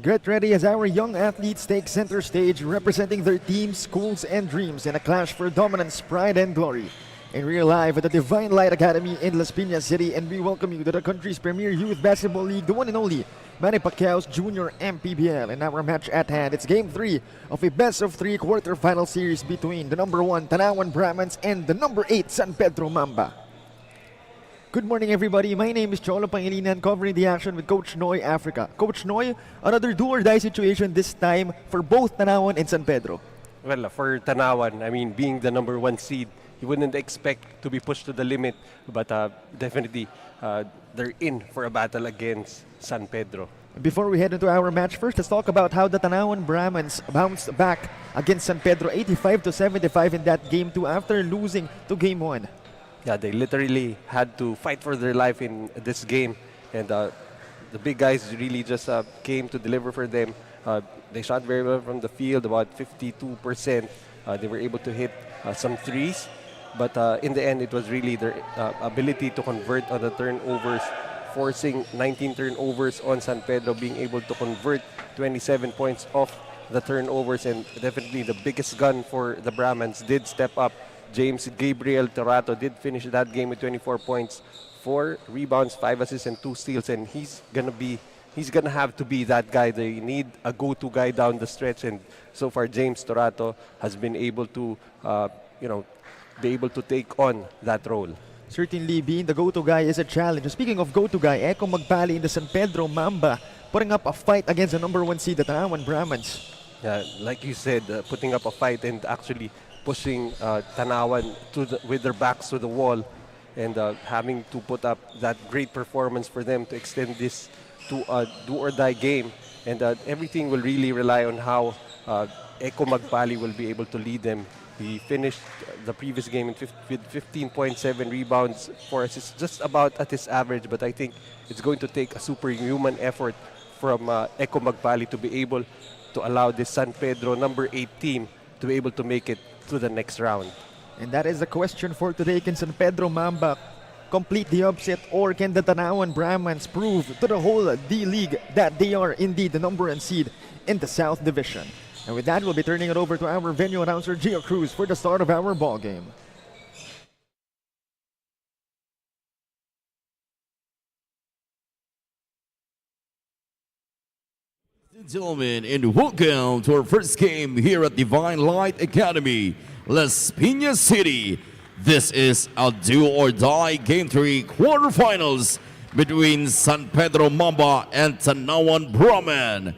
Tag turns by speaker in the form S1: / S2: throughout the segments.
S1: Get ready as our young athletes take center stage representing their teams, schools, and dreams in a clash for dominance, pride, and glory. And we're live at the Divine Light Academy in Las Piñas City, and we welcome you to the country's premier youth basketball league, the one and only Manny Pacquiao's Junior MPBL. And our match at hand, it's Game 3 of a best-of-3 quarterfinal series between the number 1 Tanauan Brahmans and the number 8 San Pedro Mamba. Good morning, everybody. My name is Cholo Pangilinan, covering the action with Coach Noy Africa. Coach Noy, another do-or-die situation this time for both Tanauan and San Pedro.
S2: Well, for Tanauan, I mean, being the number 1 seed, you wouldn't expect to be pushed to the limit, but definitely they're in for a battle against San Pedro.
S1: Before we head into our match, first let's talk about how the Tanauan Brahmans bounced back against San Pedro 85-75 in that Game 2 after losing to Game 1.
S2: Yeah, they literally had to fight for their life in this game, and the big guys really just came to deliver for them. They shot very well from the field, about 52%. They were able to hit some threes, but in the end, it was really their ability to convert on the turnovers, forcing 19 turnovers on San Pedro, being able to convert 27 points off the turnovers, and definitely the biggest gun for the Brahmans did step up. James Gabriel Torato did finish that game with 24 points, 4 rebounds, 5 assists, and 2 steals, and he's gonna have to be that guy. They need a go-to guy down the stretch, and so far James Torato has been able to, be able to take on that role.
S1: Certainly, being the go-to guy is a challenge. Speaking of go-to guy, Eko Magpali in the San Pedro Mamba putting up a fight against the number 1 seed, the Tanauan Brahmans.
S2: Yeah, like you said, putting up a fight and actually pushing Tanauan with their backs to the wall, and having to put up that great performance for them to extend this to a do-or-die game. And everything will really rely on how Eko Magpali will be able to lead them. He finished the previous game with 15.7 rebounds, 4 assists, just about at his average, but I think it's going to take a superhuman effort from Eko Magpali to be able to allow this San Pedro number 8 team to be able to make it to the next round.
S1: And that is the question for today. Can San Pedro Mamba complete the upset, or can the Tanauan Brahmans prove to the whole D-League that they are indeed the number 1 seed in the South Division? And with that, we'll be turning it over to our venue announcer, Gio Cruz, for the start of our ball game.
S3: Ladies and gentlemen, and welcome to our first game here at Divine Light Academy, Las Piñas City. This is a do-or-die Game 3 quarterfinals between San Pedro Mamba and Tanauan Brahman.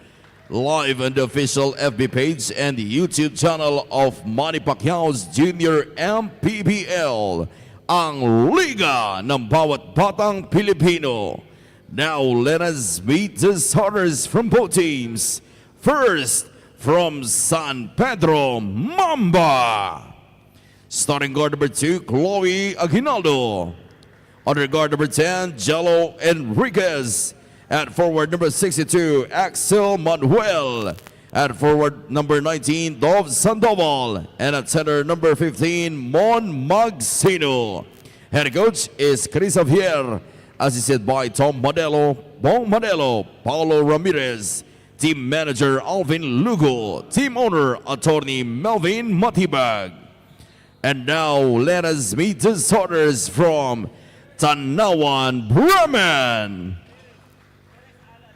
S3: Live on the official FB page and the YouTube channel of Manny Pacquiao's Junior MPBL, ang Liga ng Bawat Batang Pilipino. Now let us meet the starters from both teams. First, from San Pedro Mamba. Starting guard number 2, Chloe Aguinaldo. Under guard number 10, Jello Enriquez. At forward number 62, Axel Manuel. At forward number 19, Dov Sandoval. And at center number 15, Mon Magsino. Head coach is Chris Javier, assisted by Tom Modelo, Bong Modelo, Paulo Ramirez. Team manager Alvin Lugo. Team owner attorney Melvin Matibag. And now let us meet the starters from Tanauan Brahman.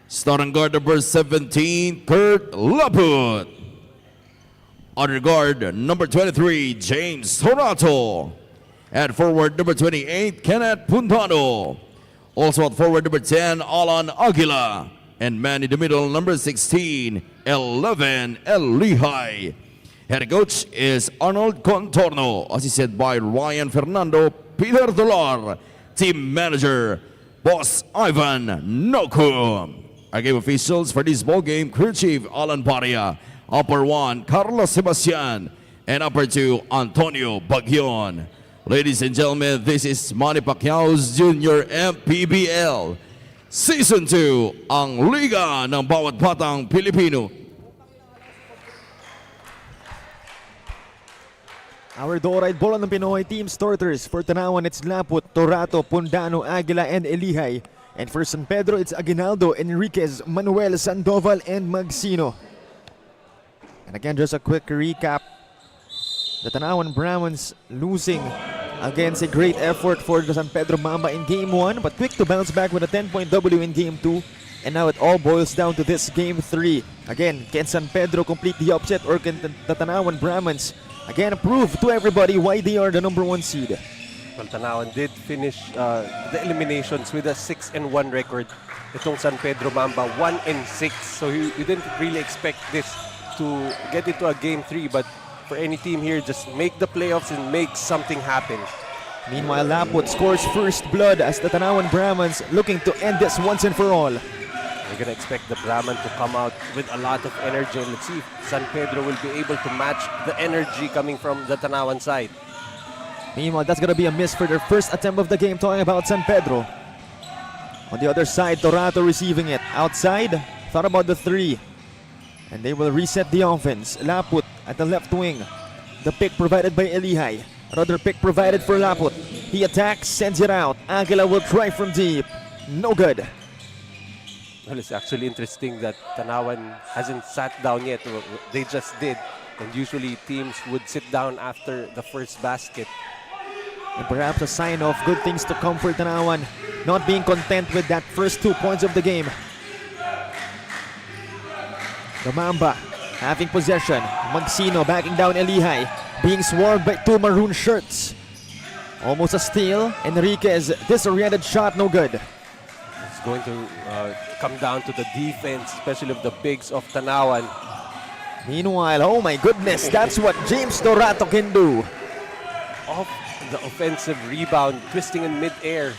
S3: Starting guard number 17, Kurt Laput. Under guard number 23, James Torato. At forward number 28, Kenneth Puntano. Also at forward number 10, Alan Aguila. And man in the middle, number 16, 11, El Lihai. Head coach is Arnold Contorno, assisted by Ryan Fernando Peter Dolar. Team manager, Boss Ivan Noku. Our game officials for this ball game, crew chief Alan Paria, upper 1, Carlos Sebastian, and upper 2, Antonio Bagyon. Ladies and gentlemen, this is Manny Pacquiao's Junior MPBL. Season 2, ang Liga ng Bawat Batang Pilipino.
S1: Our do-or-die bola ng Pinoy team starters for Tanauan, it's Laput, Torato, Pundano, Aguila, and Elihai. And for San Pedro, it's Aguinaldo, Enriquez, Manuel, Sandoval, and Magsino. And again, just a quick recap. The Tanauan Brahmans losing against a great effort for the San Pedro Mamba in Game 1, but quick to bounce back with a 10-point W in Game 2. And now it all boils down to this Game 3. Again, can San Pedro complete the upset, or can the Tanauan Brahmans again prove to everybody why they are the #1 seed?
S2: Well, Tanauan did finish the eliminations with a 6-1 record. Itong San Pedro Mamba, 1-6. So you didn't really expect this to get into a Game 3, but for any team here, just make the playoffs and make something happen.
S1: Meanwhile, Laput scores first blood as the Tanauan Brahmans looking to end this once and for all.
S2: We're gonna expect the Brahman to come out with a lot of energy, and let's see if San Pedro will be able to match the energy coming from the Tanauan side.
S1: Meanwhile, that's gonna be a miss for their first attempt of the game, talking about San Pedro. On the other side, Torato receiving it. Outside, thought about the 3. And they will reset the offense. Laput at the left wing. The pick provided by Elihai. Another pick provided for Laput. He attacks, sends it out. Aguila will try from deep. No good.
S2: Well, it's actually interesting that Tanauan hasn't sat down yet. They just did. And usually teams would sit down after the first basket.
S1: And perhaps a sign of good things to come for Tanauan, not being content with that first 2 points of the game. The Mamba having possession. Magsino backing down Elihai, being swarmed by 2 maroon shirts. Almost a steal. Enriquez, disoriented shot, no good.
S2: It's going to come down to the defense, especially of the bigs of Tanauan.
S1: Meanwhile, oh my goodness, that's what James Torato can do.
S2: Off the offensive rebound, twisting in mid-air.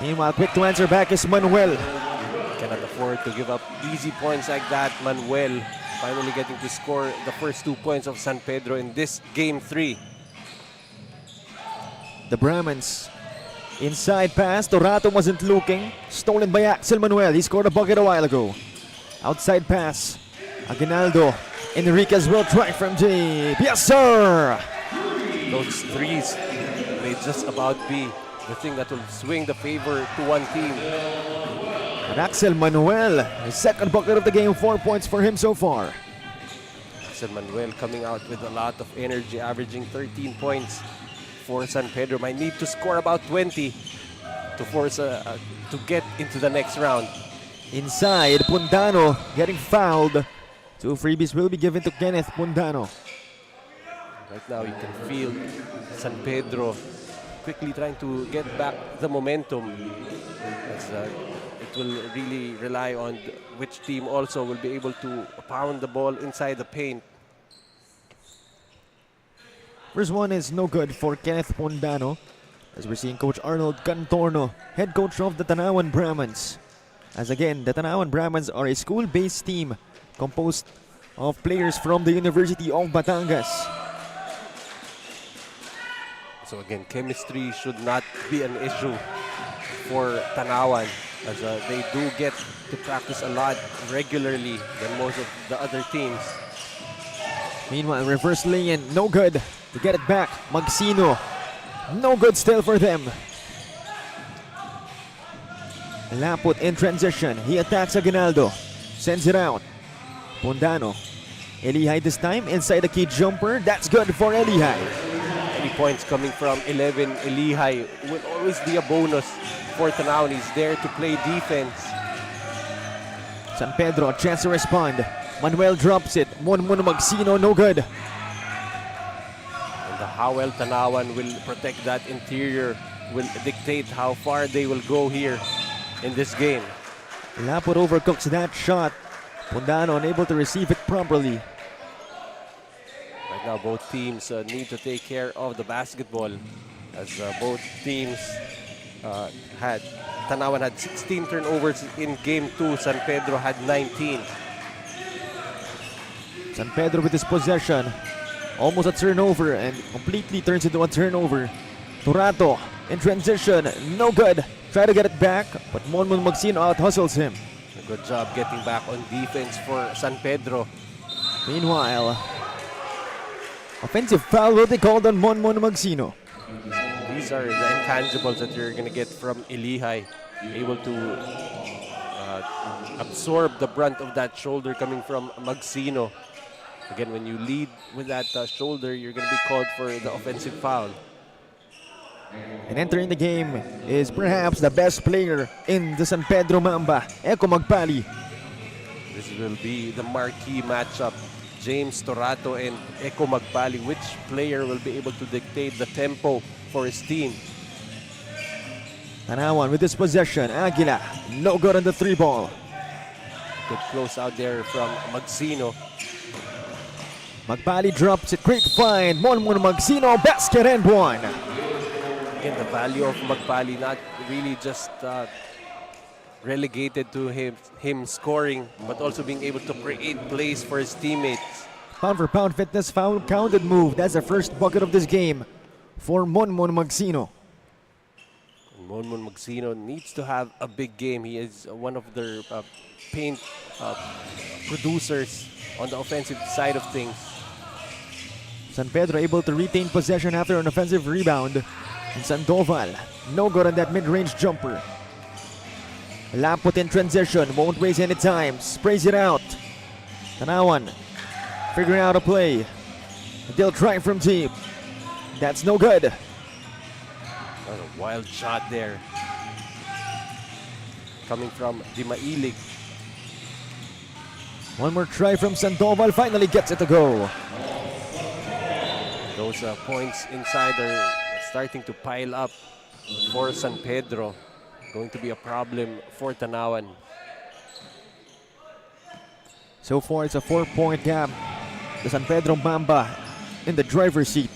S1: Meanwhile, quick to answer back is Manuel.
S2: Cannot afford to give up easy points like that. Manuel finally getting to score the first 2 points of San Pedro in this Game 3.
S1: The Brahmans. Inside pass, Torato wasn't looking. Stolen by Axel Manuel. He scored a bucket a while ago. Outside pass. Aguinaldo. Enriquez will try from deep. Yes, sir!
S2: Those threes may just about be the thing that will swing the favor to one team.
S1: And Axel Manuel, his second bucket of the game, 4 points for him so far.
S2: San Manuel coming out with a lot of energy, averaging 13 points for San Pedro. Might need to score about 20 to force to get into the next round.
S1: Inside, Pundano getting fouled. 2 freebies will be given to Kenneth Pundano.
S2: Right now you can feel San Pedro quickly trying to get back the momentum. It will really rely on which team also will be able to pound the ball inside the paint.
S1: First one is no good for Kenneth Pundano, as we're seeing Coach Arnold Cantorno, head coach of the Tanauan Brahmans. As again, the Tanauan Brahmans are a school-based team composed of players from the University of Batangas.
S2: So again, chemistry should not be an issue for Tanauan, as they do get to practice a lot regularly than most of the other teams.
S1: Meanwhile, reverse lay-in, no good. To get it back, Magsino. No good still for them. Laput in transition. He attacks Aguinaldo. Sends it out. Pundano. Elihai this time inside the key jumper. That's good for Elihai.
S2: Any points coming from 11, Elihai will always be a bonus for Tanauan. He's there to play defense.
S1: San Pedro, a chance to respond. Manuel drops it. Monmon Magsino, no good.
S2: And how well Tanauan will protect that interior will dictate how far they will go here in this game.
S1: Laput overcooks that shot. Pundano unable to receive it properly.
S2: Right now, both teams need to take care of the basketball, as both teams Tanauan had 16 turnovers in Game 2. San Pedro had 19.
S1: San Pedro with his possession. Almost a turnover and completely turns into a turnover. Torato in transition. No good. Try to get it back, but Monmon Magsino out-hustles him.
S2: A good job getting back on defense for San Pedro.
S1: Meanwhile, offensive foul will be called on Monmon Magsino.
S2: these are the intangibles that you're going to get from Ilihai. Able to absorb the brunt of that shoulder coming from Magsino. Again, when you lead with that shoulder, you're going to be called for the offensive foul.
S1: And entering the game is perhaps the best player in the San Pedro Mamba, Eko Magpali.
S2: This will be the marquee matchup. James Torato and Eko Magpali. Which player will be able to dictate the tempo for his team?
S1: Tanauan with this possession. Aguila, no good on the 3-ball.
S2: Good close out there from Magsino.
S1: Magpali drops it. Great find. Monmon Magsino, basket and one.
S2: Again, the value of Magpali not really just relegated to him scoring, but also being able to create plays for his teammates.
S1: Pound for pound fitness foul counted move. That's the first bucket of this game for Monmon Magsino.
S2: Monmon Magsino needs to have a big game. He is one of their paint producers on the offensive side of things.
S1: San Pedro able to retain possession after an offensive rebound. And Sandoval, no good on that mid-range jumper. Laput in transition, won't waste any time, sprays it out. Tanauan figuring out a play. They'll try from deep. That's no good.
S2: What a wild shot there. Coming from Di Mailig.
S1: One more try from Sandoval, finally gets it to go.
S2: Those points inside are starting to pile up for San Pedro. Going to be a problem for Tanauan.
S1: So far, it's a 4-point gap. The San Pedro Mamba in the driver's seat.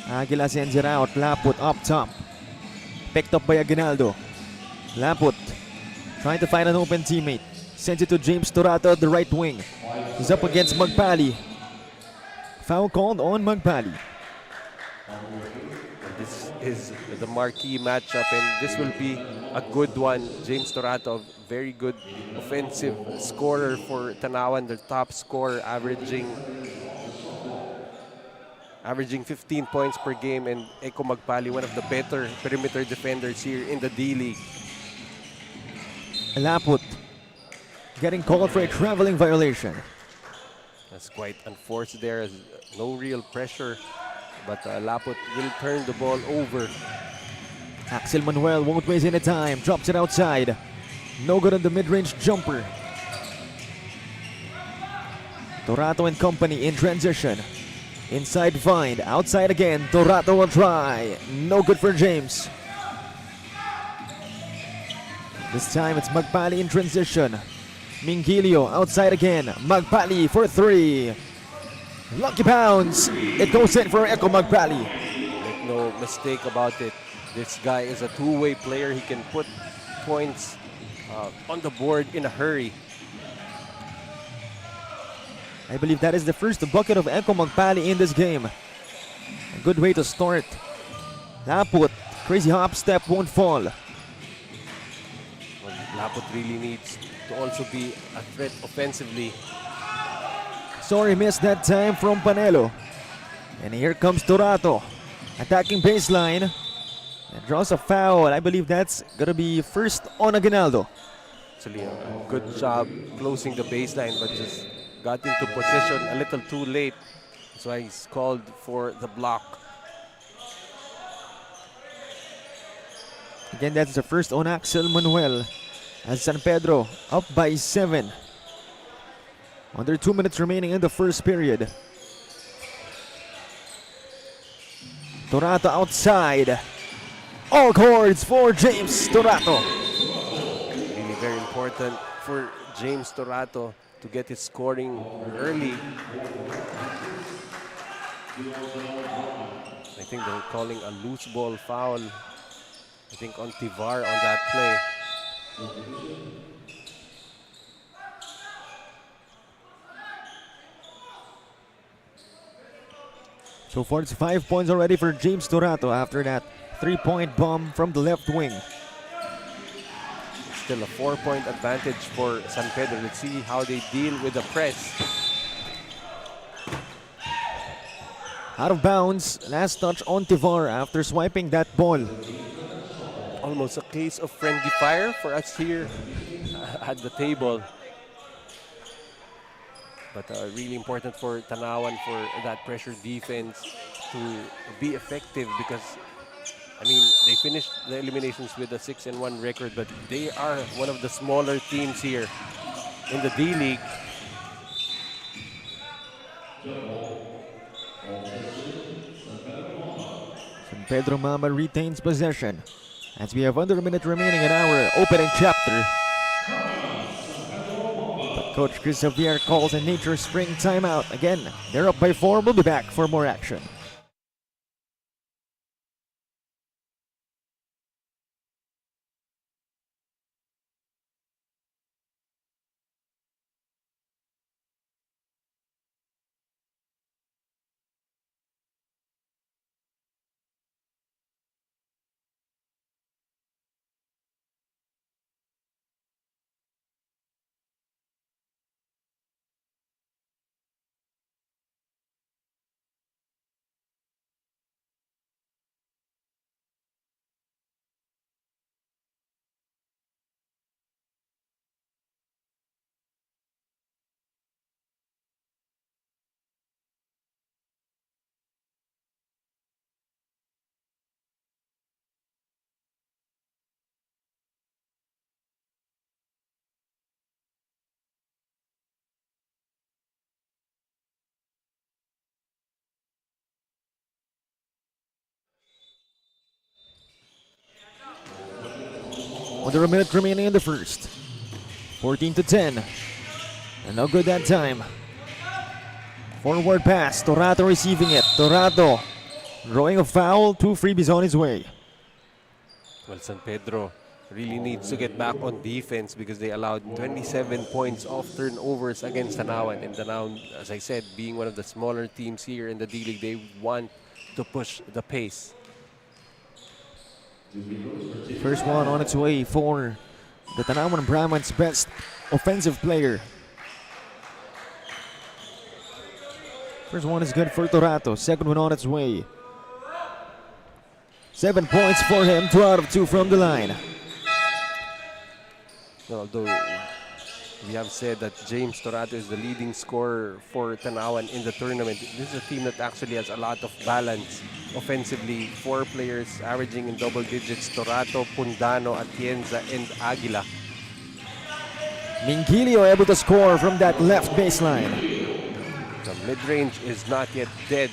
S1: Aguila sends it out. Laput up top. Picked up by Aguinaldo. Laput trying to find an open teammate. Sends it to James Torato at the right wing. He's up against Magpali. Foul called on Magpali.
S2: This is the marquee matchup, and this will be a good one. James Torato, very good offensive scorer for Tanauan, the top scorer, averaging 15 points per game, and Eko Magpali, one of the better perimeter defenders here in the D-League.
S1: Laput getting called for a traveling violation.
S2: That's quite unforced there. No real pressure, but Laput will turn the ball over.
S1: Axel Manuel won't waste any time. Drops it outside. No good on the mid-range jumper. Torato and company in transition. Inside find. Outside again. Torato will try. No good for James. This time it's Magpali in transition. Mingilio outside again. Magpali for 3. Lucky bounce. It goes in for Eko Magpali.
S2: Make no mistake about it. This guy is a two-way player. He can put points on the board in a hurry.
S1: I believe that is the first bucket of Eko Magpali in this game. A good way to start. Laput, crazy hop step, won't fall.
S2: Well, Laput really needs to also be a threat offensively.
S1: Sorry, missed that time from Panelo. And here comes Torato. Attacking baseline. And draws a foul. I believe that's gonna be first on Aguinaldo.
S2: Actually, a good job closing the baseline, but just got into position a little too late. That's why he's called for the block.
S1: Again, that's the first on Axel Manuel. As San Pedro up by 7. Under 2 minutes remaining in the first period. Torato outside. All chords for James Torato.
S2: Really very important for James Torato to get his scoring early. I think they're calling a loose ball foul. I think on Tivar on that play.
S1: So far, it's 5 points already for James Torato after that 3-point bomb from the left wing.
S2: Still a 4-point advantage for San Pedro. Let's see how they deal with the press.
S1: Out of bounds. Last touch on Tivar after swiping that ball.
S2: Almost a case of friendly fire for us here at the table. But really important for Tanauan for that pressure defense to be effective because, I mean, they finished the eliminations with a 6-1 record, but they are one of the smaller teams here in the D-League.
S1: Pedro Mamba retains possession as we have under a minute remaining in our opening chapter. But Coach Chris Javier calls a nature spring timeout. Again, they're up by 4. We'll be back for more action. Under a minute remaining in the first. 14-10. And no good that time. Forward pass. Torato receiving it. Torato drawing a foul. 2 freebies on his way.
S2: Well, San Pedro really needs to get back on defense because they allowed 27 points off turnovers against Tanauan. And Tanauan, as I said, being one of the smaller teams here in the D-League, they want to push the pace.
S1: First one on its way for the Tanauan Brahman's best offensive player. First one is good for Torato. Second one on its way. 7 points for him. 2 out of 2 from the line.
S2: Although we have said that James Torato is the leading scorer for Tanauan in the tournament, this is a team that actually has a lot of balance offensively. 4 players averaging in double digits: Torato, Pundano, Atienza, and Aguila.
S1: Mingilio able to score from that left baseline.
S2: The mid-range is not yet dead,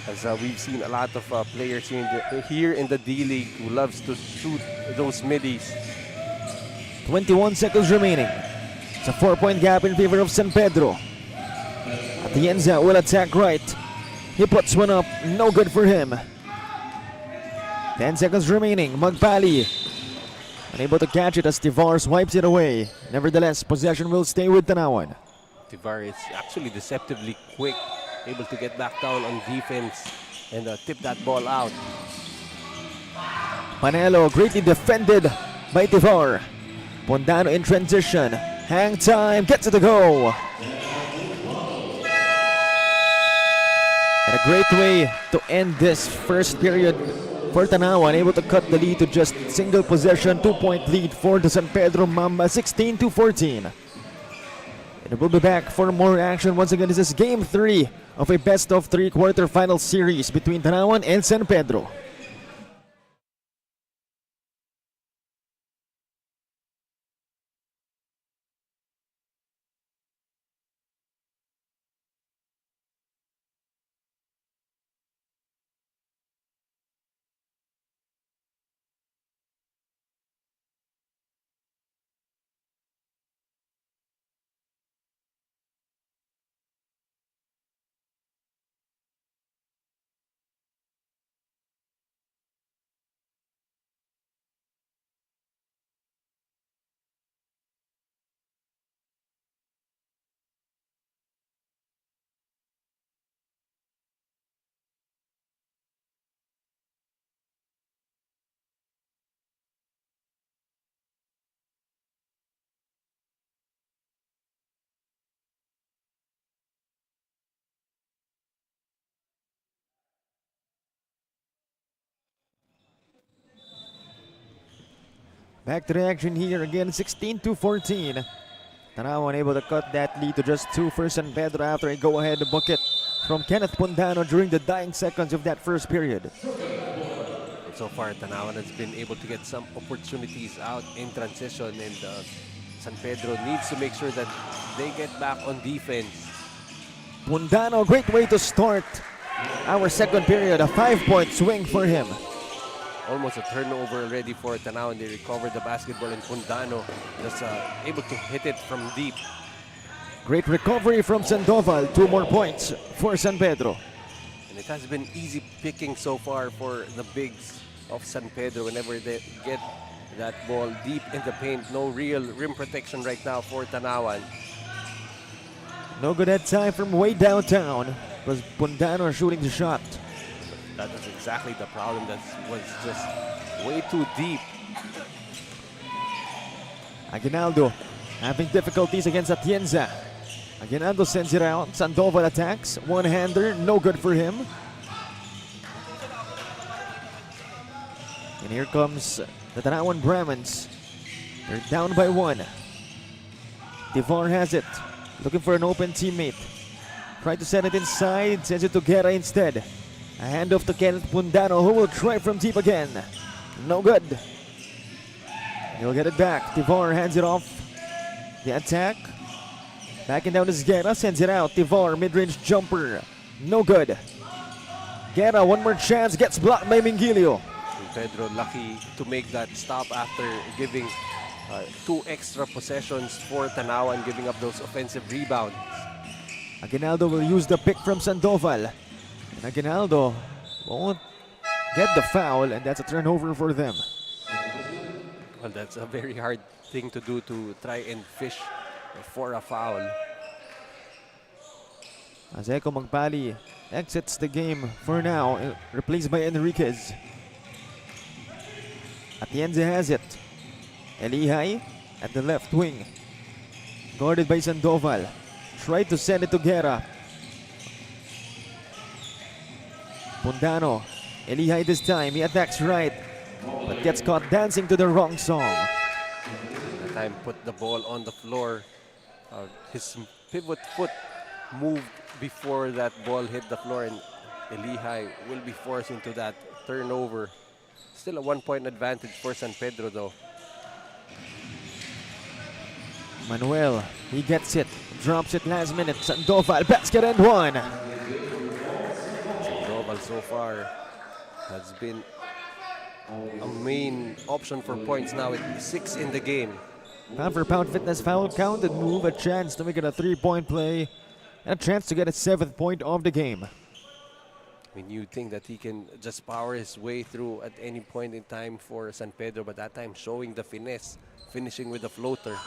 S2: as we've seen a lot of players here in the D-League who loves to shoot those middies.
S1: 21 seconds remaining. It's a 4-point gap in favor of San Pedro. Atienza will attack right. He puts one up, no good for him. 10 seconds remaining. Magpali unable to catch it as Tivar swipes it away. Nevertheless, possession will stay with Tanauan.
S2: Tivar is actually deceptively quick, able to get back down on defense and tip that ball out.
S1: Panelo greatly defended by Tivar. Pundano in transition. Hang time, gets it to go. And a great way to end this first period for Tanauan, able to cut the lead to just single possession, 2-point lead for the San Pedro Mamba, 16-14. And we'll be back for more action. Once again, this is Game 3 of a best-of-3 quarterfinal series between Tanauan and San Pedro. Back to the action here again, 16-14. Tanauan able to cut that lead to just 2 for San Pedro after a go-ahead bucket from Kenneth Pundano during the dying seconds of that first period.
S2: And so far, Tanauan has been able to get some opportunities out in transition, and San Pedro needs to make sure that they get back on defense.
S1: Pundano, great way to start our second period, a 5-point swing for him.
S2: Almost a turnover already for Tanauan. They recovered the basketball, and Pundano just able to hit it from deep.
S1: Great recovery from Sandoval, 2 more points for San Pedro.
S2: And it has been easy picking so far for the bigs of San Pedro whenever they get that ball deep in the paint. No real rim protection right now for Tanauan.
S1: No good at time from way downtown because Pundano shooting the shot.
S2: That was exactly the problem. That was just way too deep.
S1: Aguinaldo having difficulties against Atienza. Aguinaldo sends it out. Sandoval attacks. One-hander, no good for him. And here comes the Tanauan Brahmans. They're down by 1. Devar has it. Looking for an open teammate. Try to send it inside. Sends it to Guerra instead. A handoff to Kenneth Pundano, who will try from deep again. No good. He'll get it back. Devar hands it off. The attack. Backing down is Guerra. Sends it out. Devar, mid-range jumper. No good. Guerra, one more chance. Gets blocked by Mingilio.
S2: Pedro lucky to make that stop after giving 2 extra possessions for Tanauan, giving up those offensive rebounds.
S1: Aguinaldo will use the pick from Sandoval. And Aguinaldo won't get the foul, and that's a turnover for them.
S2: Well, that's a very hard thing to do, to try and fish for a foul.
S1: As Echo Magpali exits the game for now, replaced by Enriquez. Atienza has it. Elihai at the left wing. Guarded by Sandoval. Tried to send it to Guerra. Pundano. Elihai this time. He attacks right, but gets caught dancing to the wrong song.
S2: That time put the ball on the floor. His pivot foot moved before that ball hit the floor, and Elihai will be forced into that turnover. Still a 1-point advantage for San Pedro though.
S1: Manuel, he gets it. Drops it last minute. Sandoval, basket and 1.
S2: Sandoval so far has been a main option for points now with 6 in the game.
S1: Pound for pound fitness foul counted move. A chance to make it a 3-point play. And a chance to get a 7th point of the game.
S2: I mean, you think that he can just power his way through at any point in time for San Pedro, but that time showing the finesse, finishing with a floater.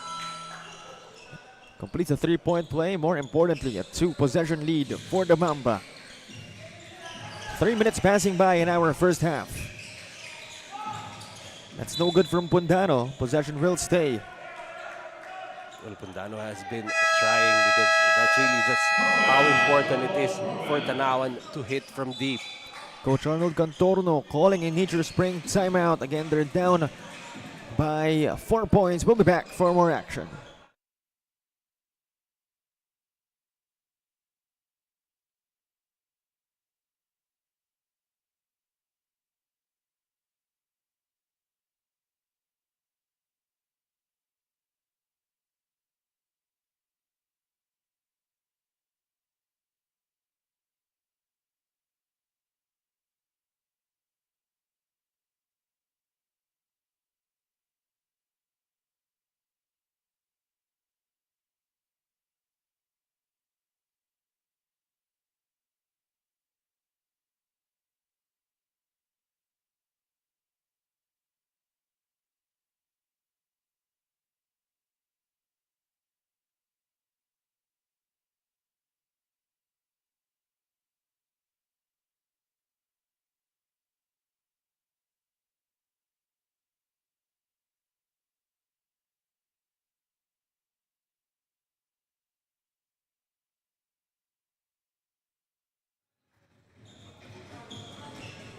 S1: Completes a 3-point play. More importantly, a 2-possession lead for the Mamba. 3 minutes passing by in our first half. That's no good from Pundano. Possession will stay.
S2: Well, Pundano has been trying, because that's really just how important it is for Tanauan to hit from deep.
S1: Coach Arnold Cantorno calling a Nature Spring timeout. Again, they're down by 4 points. We'll be back for more action.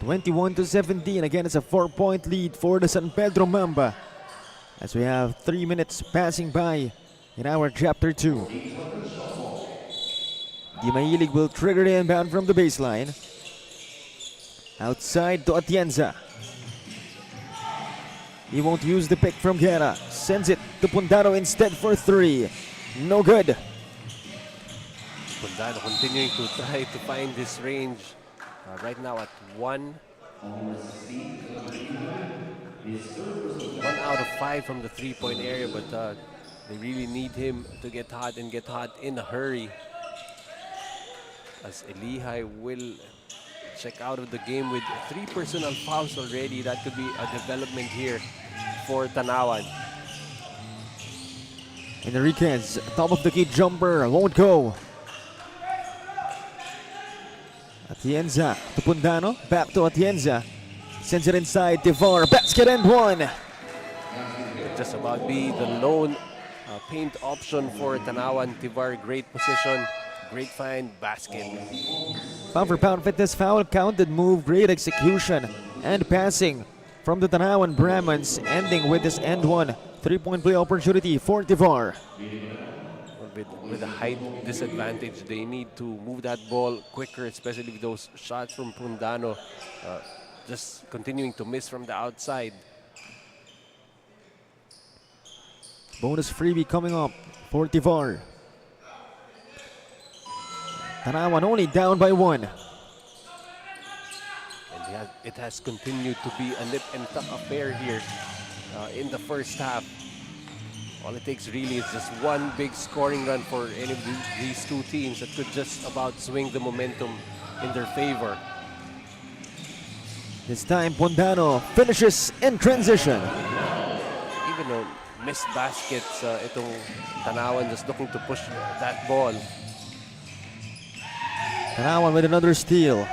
S1: (21-17). Again, it's a 4-point lead for the San Pedro Mamba. as we have 3 minutes passing by in our Chapter 2. Di Mahilig will trigger the inbound from the baseline. Outside to Atienza. He won't use the pick from Guerra. Sends it to Pundano instead for 3. No good.
S2: Pundano continuing to try to find this range. Right now at 1. 1 out of 5 from the 3-point area, but they really need him to get hot and get hot in a hurry. As Elihai will check out of the game with 3 personal fouls already. That could be a development here for Tanauan.
S1: Enriquez, top of the key jumper, won't go. Atienza to Pundano, back to Atienza. Sends it inside, Tivar, basket and one.
S2: Just about be the lone paint option for Tanauan. Tivar, great position, great find, basket.
S1: Pound for pound fitness foul, counted move, great execution and passing from the Tanauan Brahmans, ending with this end one. 3-point play opportunity for Tivar.
S2: With a height disadvantage, they need to move that ball quicker, especially with those shots from Pundano. Just continuing to miss from the outside.
S1: Bonus freebie coming up for Tivar. Tanauan only down by 1.
S2: And it has continued to be a nip and tuck affair here in the first half. All it takes really is just one big scoring run for any of these two teams that could just about swing the momentum in their favor.
S1: This time Pundano finishes in transition.
S2: Even though missed baskets, itong Tanauan just looking to push that ball.
S1: Tanauan with another steal.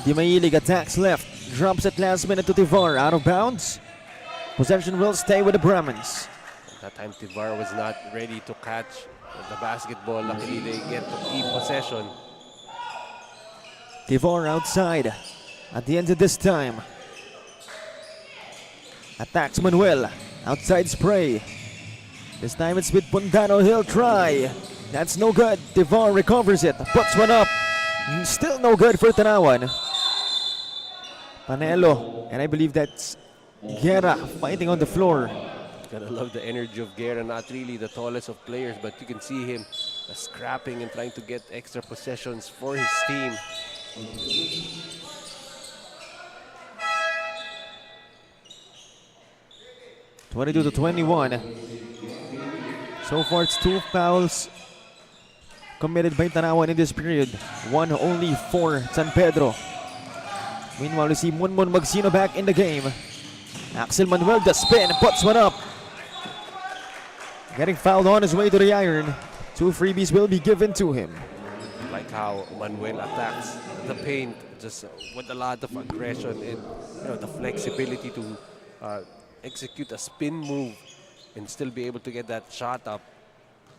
S1: Di Mahilig attacks left, drops at last minute to Tivar, out of bounds. Possession will stay with the Brahmins.
S2: That time Tivar was not ready to catch the basketball. Luckily they get to keep possession.
S1: Tivar outside at the end of this time. Attacks Manuel. Outside spray. This time it's with Pundano. He'll try. That's no good. Tivar recovers it. Puts one up. Still no good for Tanauan. Panelo. And I believe that's Guerra fighting on the floor.
S2: Gotta love the energy of Guerra. Not really the tallest of players, but you can see him scrapping and trying to get extra possessions for his team.
S1: 22-21. So far, it's 2 fouls committed by Tanauan in this period. 1 only for San Pedro. Meanwhile, we see Munmun Magsino back in the game. Axel Manuel the spin, puts one up. Getting fouled on his way to the iron. 2 freebies will be given to him.
S2: Like how Manuel attacks the paint just with a lot of aggression and the flexibility to execute a spin move and still be able to get that shot up.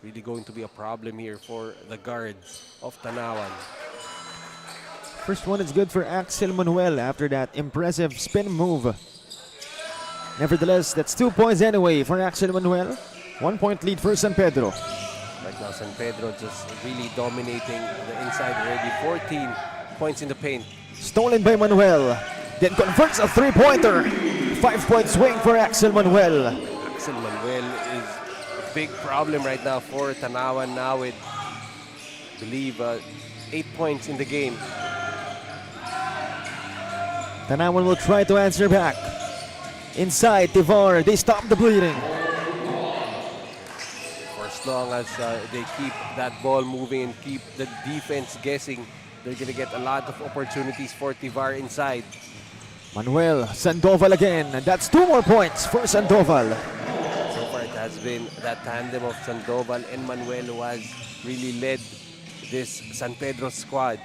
S2: Really going to be a problem here for the guards of Tanauan.
S1: First one is good for Axel Manuel after that impressive spin move. Nevertheless, that's 2 points anyway for Axel Manuel. 1 point lead for San Pedro.
S2: Right now, San Pedro just really dominating the inside already. 14 points in the paint.
S1: Stolen by Manuel. Then converts a 3-pointer. 5-point swing for Axel Manuel.
S2: Axel Manuel is a big problem right now for Tanauan now with, I believe, 8 points in the game.
S1: Tanauan will try to answer back. Inside, Tivar, they stop the bleeding.
S2: For as long as they keep that ball moving and keep the defense guessing, they're going to get a lot of opportunities for Tivar inside.
S1: Manuel, Sandoval again. That's 2 more points for Sandoval.
S2: So far, it has been that tandem of Sandoval and Manuel who has really led this San Pedro squad.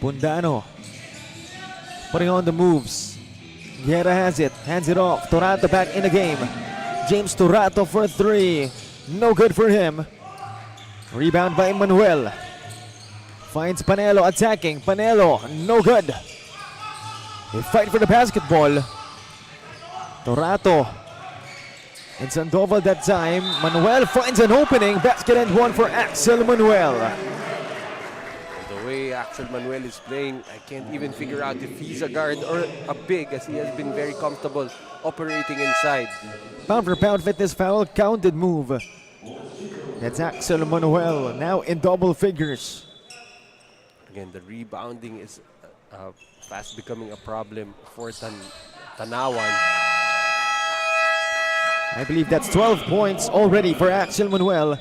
S1: Pundano putting on the moves. Guerra has it, hands it off. Torato back in the game. James Torato for 3. No good for him. Rebound by Manuel. Finds Panelo attacking. Panelo, no good. They fight for the basketball. Torato. And Sandoval that time. Manuel finds an opening. Basket and one for Axel Manuel.
S2: The way Axel Manuel is playing, I can't even figure out if he's a guard or a big, as he has been very comfortable operating inside.
S1: Pound for pound fitness foul, counted move. That's Axel Manuel, now in double figures.
S2: Again, the rebounding is fast becoming a problem for Tanauan.
S1: I believe that's 12 points already for Axel Manuel.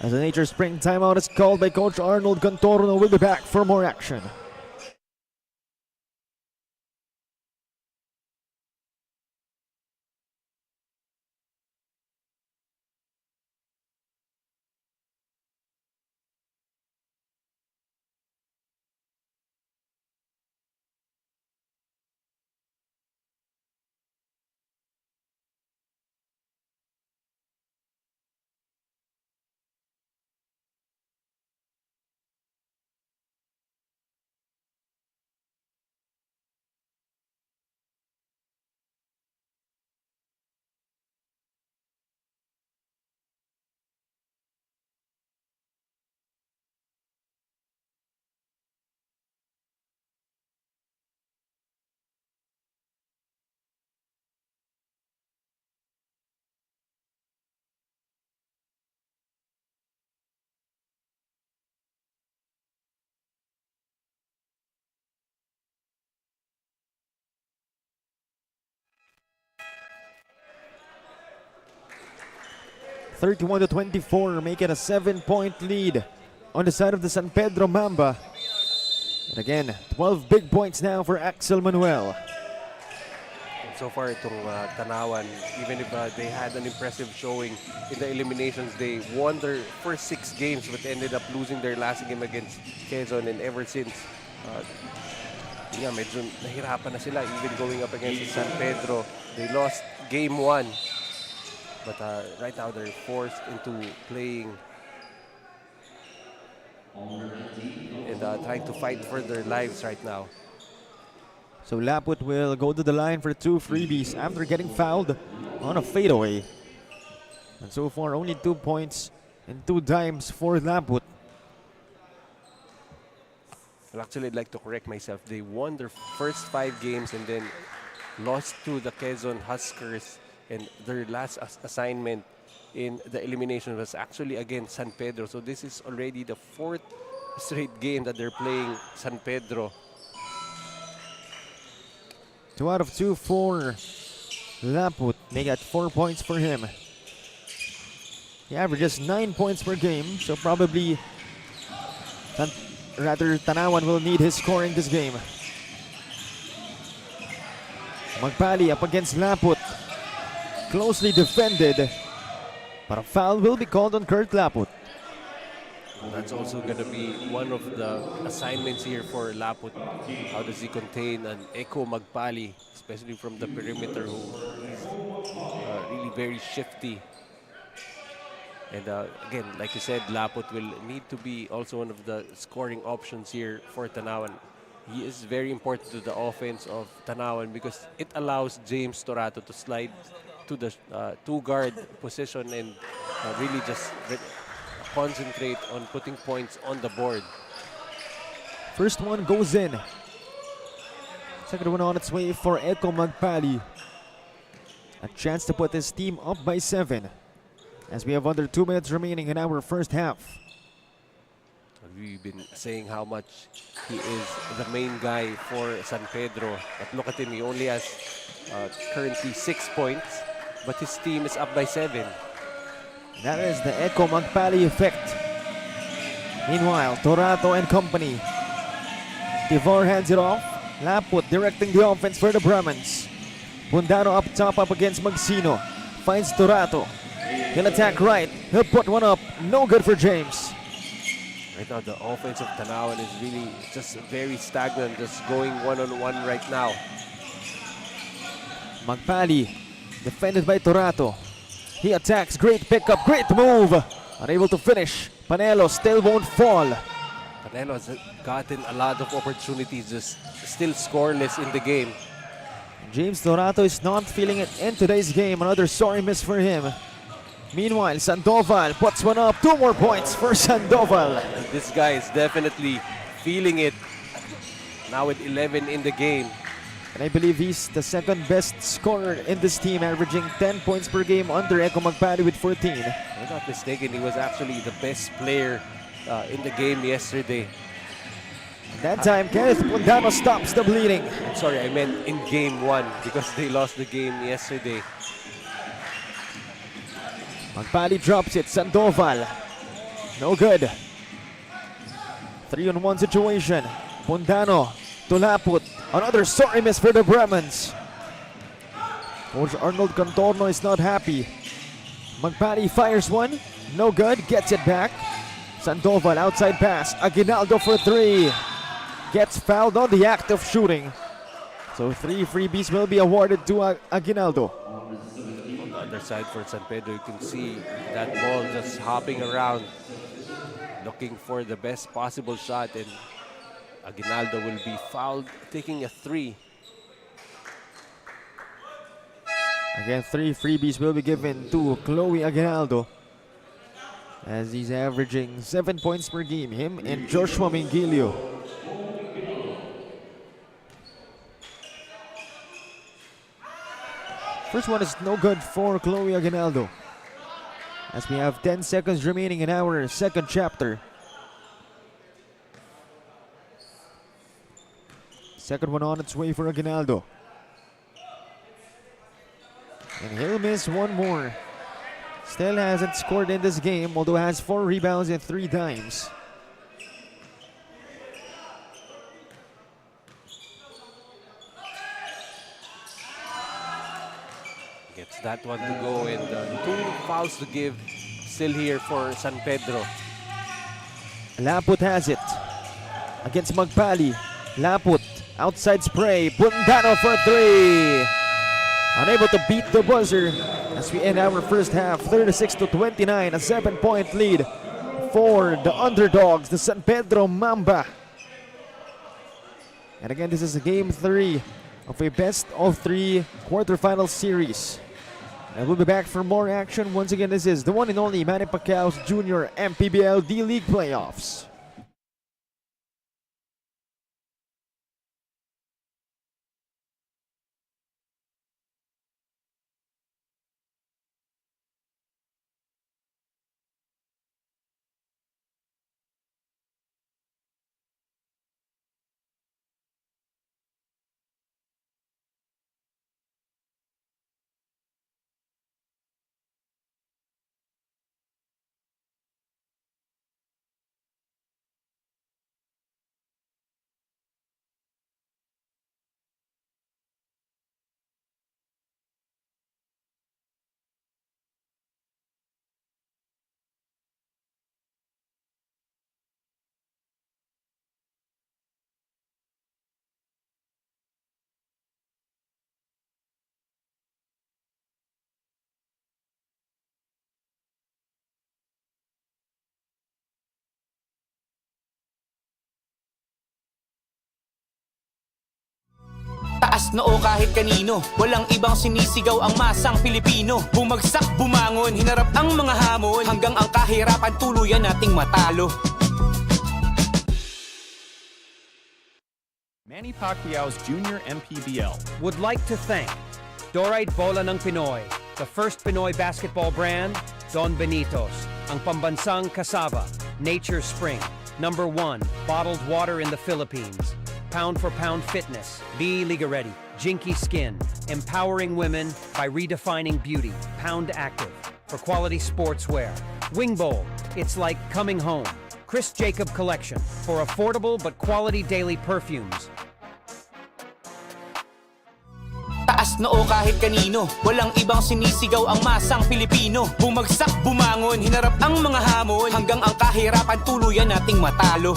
S1: As the Nature Spring timeout is called by Coach Arnold Contorno, will be back for more action. (31-24), make it a 7-point lead on the side of the San Pedro Mamba. And again, 12 big points now for Axel Manuel.
S2: And so far, itong Tanauan, even if they had an impressive showing in the eliminations, they won their first 6 games but ended up losing their last game against Quezon, and ever since, medyo nahirapan na sila even going up against San Pedro. They lost game 1. But right now they're forced into playing and trying to fight for their lives right now.
S1: So Laput will go to the line for 2 freebies after getting fouled on a fadeaway. And so far only 2 points and 2 dimes for Laput.
S2: Well, actually, I'd like to correct myself. They won their first 5 games and then lost to the Quezon Huskers. And their last assignment in the elimination was actually against San Pedro. So this is already the 4th straight game that they're playing San Pedro.
S1: 2 out of 2 for Laput. They got 4 points for him. He averages 9 points per game, so probably Tanauan will need his scoring this game. Magpali up against Laput. Closely defended, but a foul will be called on Kurt Laput.
S2: That's also going to be one of the assignments here for Laput. How does he contain an Echo Magpali, especially from the perimeter, who is really very shifty. And again, like you said, Laput will need to be also one of the scoring options here for Tanauan. He is very important to the offense of Tanauan because it allows James Torato to slide to the 2-guard position and really just concentrate on putting points on the board.
S1: First one goes in. Second one on its way for Echo Magpali. A chance to put his team up by 7 as we have under 2 minutes remaining in our first half.
S2: We've been saying how much he is the main guy for San Pedro. But look at him, he only has currently 6 points. But his team is up by 7.
S1: That is the Echo Magpali effect. Meanwhile, Torato and company. Tivar hands it off. Laput directing the offense for the Brahmans. Bundano up top up against Magsino. Finds Torato. He'll attack right. He'll put one up. No good for James.
S2: Right now, the offense of Tanauan is really just very stagnant, just going one-on-one right now.
S1: Magpali. Defended by Torato. He attacks. Great pickup. Great move. Unable to finish. Panelo still won't fall.
S2: Panelo has gotten a lot of opportunities, just still scoreless in the game.
S1: James Dorato is not feeling it in today's game. Another sorry miss for him. Meanwhile, Sandoval puts one up. 2 more points for Sandoval.
S2: This guy is definitely feeling it. Now with 11 in the game.
S1: And I believe he's the second best scorer in this team, averaging 10 points per game under Echo Magpali with 14.
S2: If I'm not mistaken, he was actually the best player in the game yesterday.
S1: That time, Kenneth Pundano stops the bleeding.
S2: I'm sorry, I meant in game 1 because they lost the game yesterday.
S1: Magpali drops it. Sandoval. No good. 3-on-1 situation. Pundano to Laput. Another sorry miss for the Brahmans. Coach Arnold Contorno is not happy. Magpali fires one. No good. Gets it back. Sandoval outside pass. Aguinaldo for 3. Gets fouled on the act of shooting. So 3 freebies will be awarded to Aguinaldo.
S2: On the other side for San Pedro, you can see that ball just hopping around, looking for the best possible shot, and Aguinaldo will be fouled, taking a 3.
S1: Again, 3 freebies will be given to Chloe Aguinaldo, as he's averaging 7 points per game. Him and Joshua Mingilio. First one is no good for Chloe Aguinaldo, as we have 10 seconds remaining in our second chapter. Second one on its way for Aguinaldo. And he'll miss one more. Still hasn't scored in this game, although has 4 rebounds and 3 dimes.
S2: Gets that one to go, and 2 fouls to give still here for San Pedro.
S1: Laput has it against Magpali. Laput, outside spray. Pundano for 3. Unable to beat the buzzer as we end our first half. 36-29, a 7-point lead for the underdogs, the San Pedro Mamba. And again, this is game 3 of a best of 3 quarterfinal series. And we'll be back for more action. Once again, this is the one and only Manny Pacquiao's Junior MPBL D-League Playoffs.
S4: Taas noo kahit kanino, walang ibang sinisigaw ang masang Pilipino. Bumagsak, bumangon, hinarap ang mga hamon, hanggang ang kahirapan tuluyan nating matalo.
S5: Manny Pacquiao's Junior MPBL
S6: would like to thank Dorite Bola ng Pinoy, the first Pinoy basketball brand, Don Benitos, ang pambansang cassava, Nature Spring, #1 bottled water in the Philippines, Pound for Pound Fitness, Be Liga Ready, Jinky Skin, empowering women by redefining beauty, Pound Active, for quality sportswear, Wing Bowl, it's like coming home, Chris Jacob Collection, for affordable but quality daily perfumes.
S4: Taas noo kahit kanino, walang ibang sinisigaw ang masang Pilipino. Bumagsak, bumangon, hinarap ang mga hamon, hanggang ang kahirapan tuluyan nating matalo.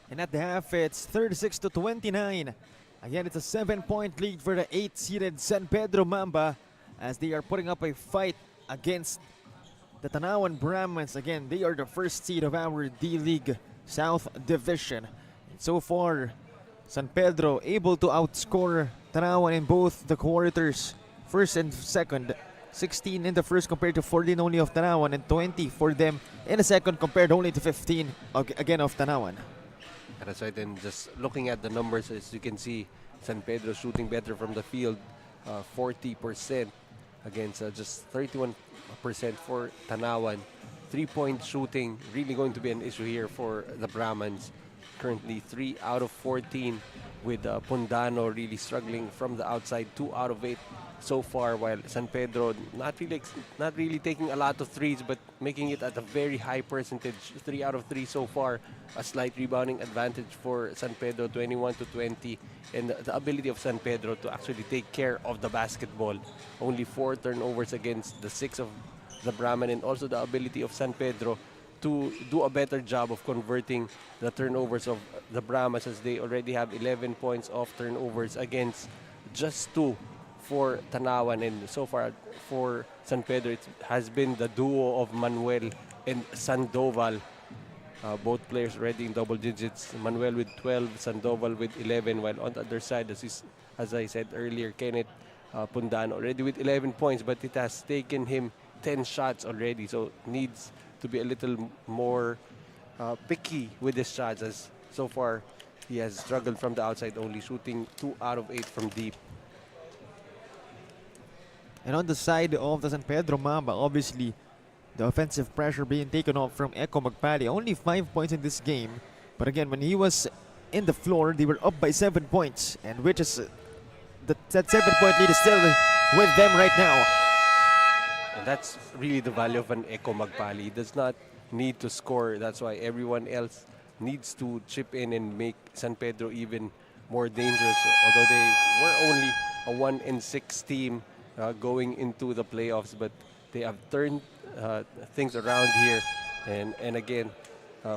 S1: And at the half, it's 36 to 29. Again, it's a 7-point lead for the 8th-seeded San Pedro Mamba as they are putting up a fight against the Tanauan Brahmans. Again, they are the first seed of our D-League South Division. And so far, San Pedro able to outscore Tanauan in both the quarters, first and second. 16 in the first compared to 14 only of Tanauan, and 20 for them in the second compared only to 15 again of Tanauan.
S2: That's right, and just looking at the numbers, as you can see, San Pedro shooting better from the field, 40% against just 31% for Tanauan. 3-point shooting really going to be an issue here for the Brahmans. Currently 3 out of 14, with Pundano really struggling from the outside, 2 out of 8 so far, while San Pedro not really taking a lot of threes, but making it at a very high percentage, 3 out of 3 so far. A slight rebounding advantage for San Pedro, 21 to 20, and the ability of San Pedro to actually take care of the basketball. Only 4 turnovers against the 6 of the Brahman, and also the ability of San Pedro to do a better job of converting the turnovers of the Brahmas, as they already have 11 points off turnovers against just 2 for Tanauan. And so far for San Pedro, it has been the duo of Manuel and Sandoval. Both players already in double digits. Manuel with 12, Sandoval with 11, while on the other side, as I said earlier, Kenneth Pundano already with 11 points, but it has taken him 10 shots already, so needs to be a little more picky with his shots, as so far he has struggled from the outside, only shooting 2 out of 8 from deep.
S1: And on the side of the San Pedro Mamba, obviously, the offensive pressure being taken off from Echo Magpali. Only 5 points in this game. But again, when he was in the floor, they were up by 7 points. And which is, that 7-point lead is still with them right now.
S2: And that's really the value of an Echo Magpali. He does not need to score. That's why everyone else needs to chip in and make San Pedro even more dangerous. Although they were only a 1-6 team going into the playoffs, but they have turned things around here. And again,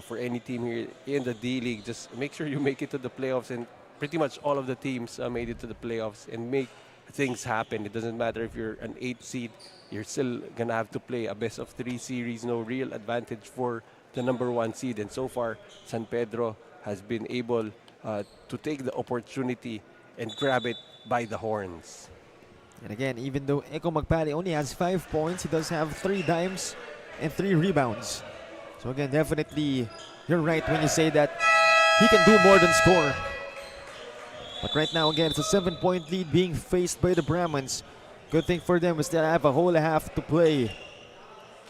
S2: for any team here in the D-League, just make sure you make it to the playoffs. And pretty much all of the teams made it to the playoffs and make things happen. It doesn't matter if you're an 8th seed, you're still gonna have to play a best-of-3 series. No real advantage for the number 1 seed. And so far, San Pedro has been able to take the opportunity and grab it by the horns.
S1: And again, even though Echo Magpali only has 5 points, he does have 3 dimes and 3 rebounds. So again, definitely, you're right when you say that he can do more than score. But right now, again, it's a 7-point lead being faced by the Brahmans. Good thing for them is they have a whole half to play.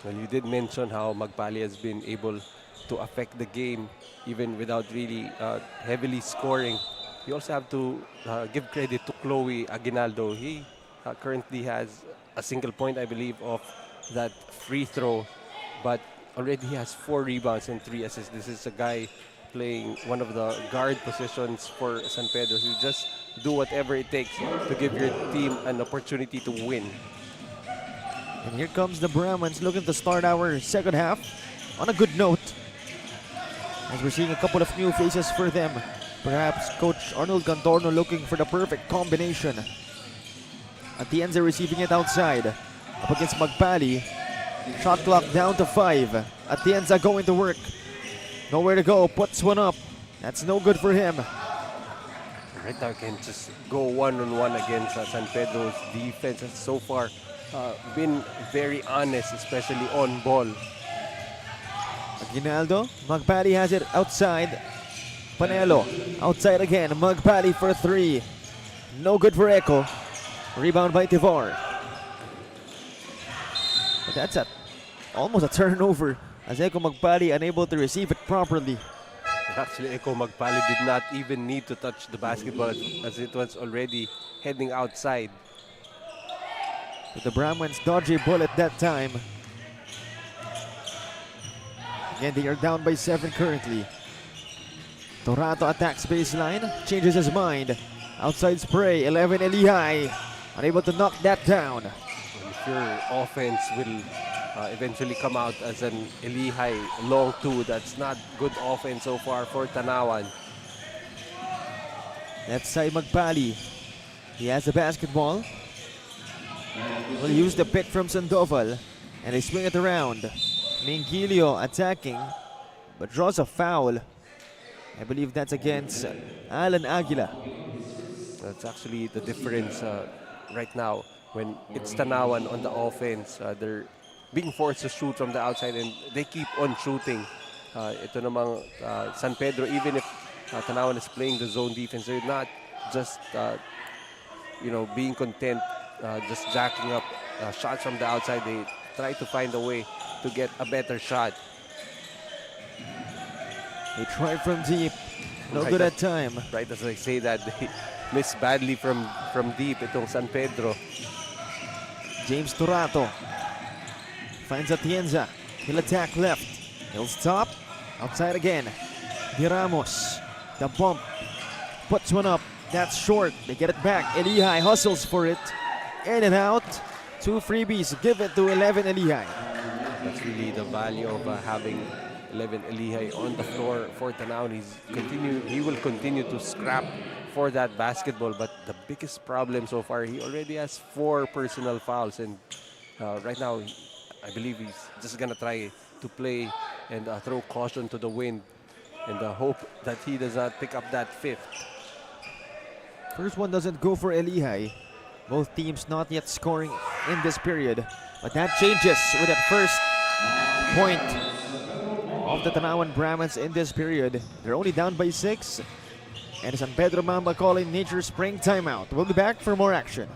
S2: Well, you did mention how Magpali has been able to affect the game even without really heavily scoring. You also have to give credit to Chloe Aguinaldo. He currently has a single point, I believe, of that free throw, but already he has 4 rebounds and 3 assists. This is a guy playing one of the guard positions for San Pedro. So you just do whatever it takes to give your team an opportunity to win.
S1: And here comes the Brahmans looking to start our second half on a good note, as we're seeing a couple of new faces for them. Perhaps Coach Arnold Cantorno looking for the perfect combination. Atienza receiving it outside, up against Magpali. Shot clock down to 5. Atienza going to work. Nowhere to go, puts one up. That's no good for him.
S2: Right now, can just go one-on-one against San Pedro's defense. And so far, been very honest, especially on ball.
S1: Aguinaldo, Magpali has it outside. Panelo, outside again. Magpali for 3. No good for Echo. Rebound by Tivar. But that's almost a turnover, as Echo Magpali unable to receive it properly.
S2: Actually, Echo Magpali did not even need to touch the basketball, as it was already heading outside.
S1: But the Brahmans dodge a bullet that time. Again, they are down by 7 currently. Torato attacks baseline, changes his mind. Outside spray, 11 Elihai. Unable to knock that down.
S2: If your offense will eventually come out as an Elihai long two. That's not good offense so far for Tanauan.
S1: Left side Magpali. He has the basketball. Will use the pick from Sandoval. And they swing it around. Mingilio attacking, but draws a foul. I believe that's against Alan Aguila.
S2: That's actually the difference right now. When it's Tanauan on the offense, they're being forced to shoot from the outside and they keep on shooting. Ito namang San Pedro, even if Tanauan is playing the zone defense, they're not just being content just jacking up shots from the outside. They try to find a way to get a better shot.
S1: They try from deep. No good at time.
S2: Right as I say that, they miss badly from deep itong San Pedro.
S1: James Torato finds Atienza. He'll attack left. He'll stop. Outside again. Di Ramos. The bump. Puts one up. That's short. They get it back. Elihai hustles for it. In and out. 2 freebies. Give it to 11 Elihai.
S2: That's really the value of having 11 Elihai on the floor for Tanauan. He will continue to scrap for that basketball, but the biggest problem so far, he already has 4 personal fouls, and right now I believe he's just gonna try to play and throw caution to the wind and hope that he does not pick up that 5th.
S1: First one doesn't go for Elihai. Both teams not yet scoring in this period, but that changes with that first point of the Tanauan Brahmans in this period. They're only down by 6. And San Pedro Mamba calling Nature Spring timeout. We'll be back for more action.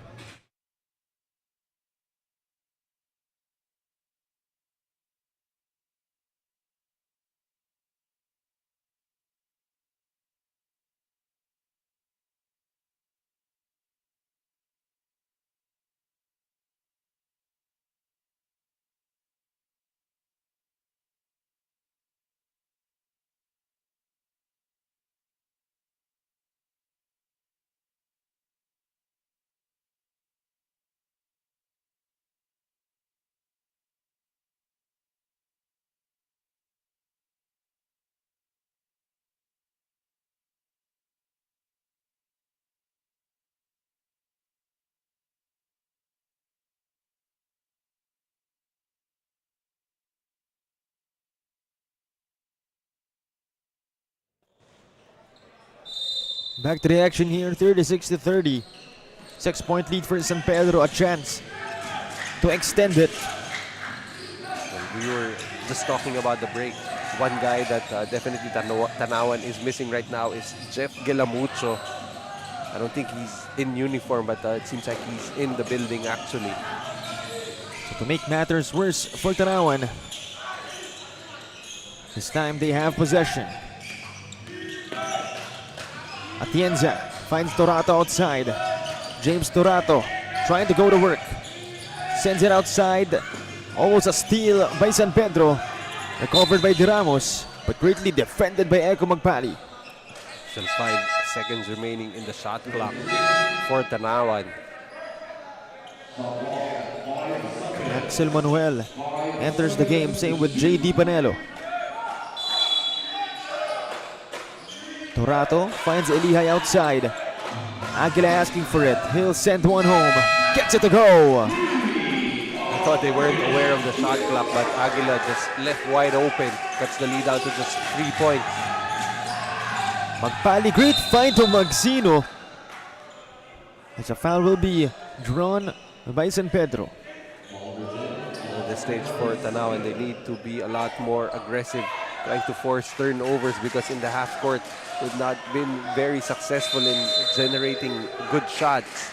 S1: Back to the action here, 36-30. 6-point lead for San Pedro, a chance to extend it.
S2: We were just talking about the break. One guy that definitely Tanauan is missing right now is Jeff Gelamucho. I don't think he's in uniform, but it seems like he's in the building actually.
S1: So to make matters worse for Tanauan, this time they have possession. Atienza finds Torato outside. James Torato trying to go to work. Sends it outside. Almost a steal by San Pedro. Recovered by Di Ramos, but greatly defended by Echo Magpali.
S2: Still 5 seconds remaining in the shot clock for Tanauan.
S1: Axel Manuel enters the game, same with J.D. Panelo. Torato finds Elihai outside. Aguila asking for it. He'll send one home. Gets it to go.
S2: I thought they weren't aware of the shot clock, but Aguila just left wide open. Cuts the lead out to just 3 points.
S1: Magpali, great find to Magsino. As a foul will be drawn by San Pedro.
S2: At this stage for Tanauan, they need to be a lot more aggressive, trying to force turnovers, because in the half court they've not been very successful in generating good shots.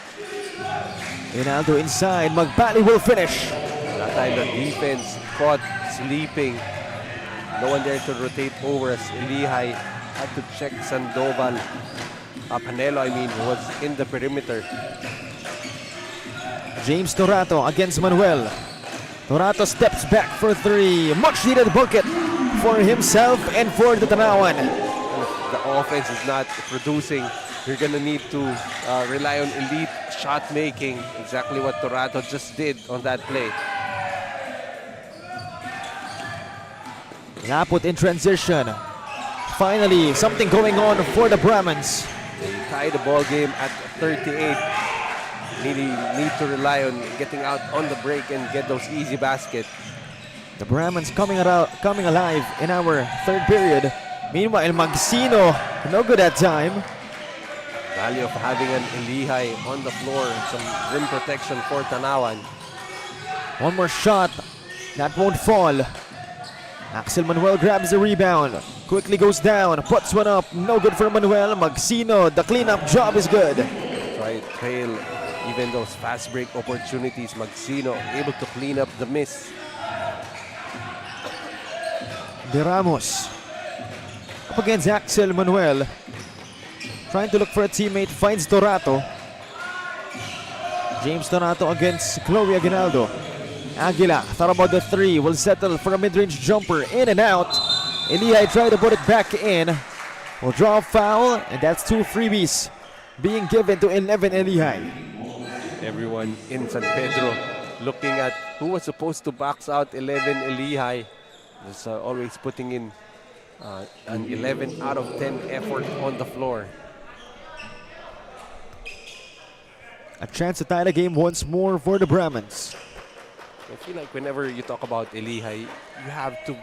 S1: Ronaldo inside. Magpali will finish.
S2: That time the defense caught sleeping. No one there to rotate over as Elihai had to check Sandoval. Panelo, who was in the perimeter.
S1: James Torato against Manuel. Torato steps back for 3. Much needed bucket for himself and for the Tanauan.
S2: If the offense is not producing, you're gonna need to rely on elite shot making. Exactly what Torato just did on that play.
S1: Laput in transition. Finally, something going on for the Brahmans.
S2: They tie the ball game at 38. Need to rely on getting out on the break and get those easy baskets.
S1: The Brahmans coming alive in our third period. Meanwhile, Magsino, no good that time.
S2: Value of having an Elihai on the floor. Some rim protection for Tanauan.
S1: One more shot. That won't fall. Axel Manuel grabs the rebound. Quickly goes down. Puts one up. No good for Manuel. Magsino, the cleanup job is good.
S2: Try to trail even those fast break opportunities. Magsino able to clean up the miss.
S1: De Ramos up against Axel Manuel. Trying to look for a teammate. Finds Dorato. James Dorato against Chloe Aguinaldo. Aguila thought about the three. Will settle for a mid-range jumper. In and out. Elihai tried to put it back in. Will draw a foul. And that's 2 freebies being given to 11 Elihai.
S2: Everyone in San Pedro looking at who was supposed to box out 11 Elihai. Just always putting in an 11 out of 10 effort on the floor.
S1: A chance to tie the game once more for the Brahmans.
S2: I feel like whenever you talk about Elihai, you have to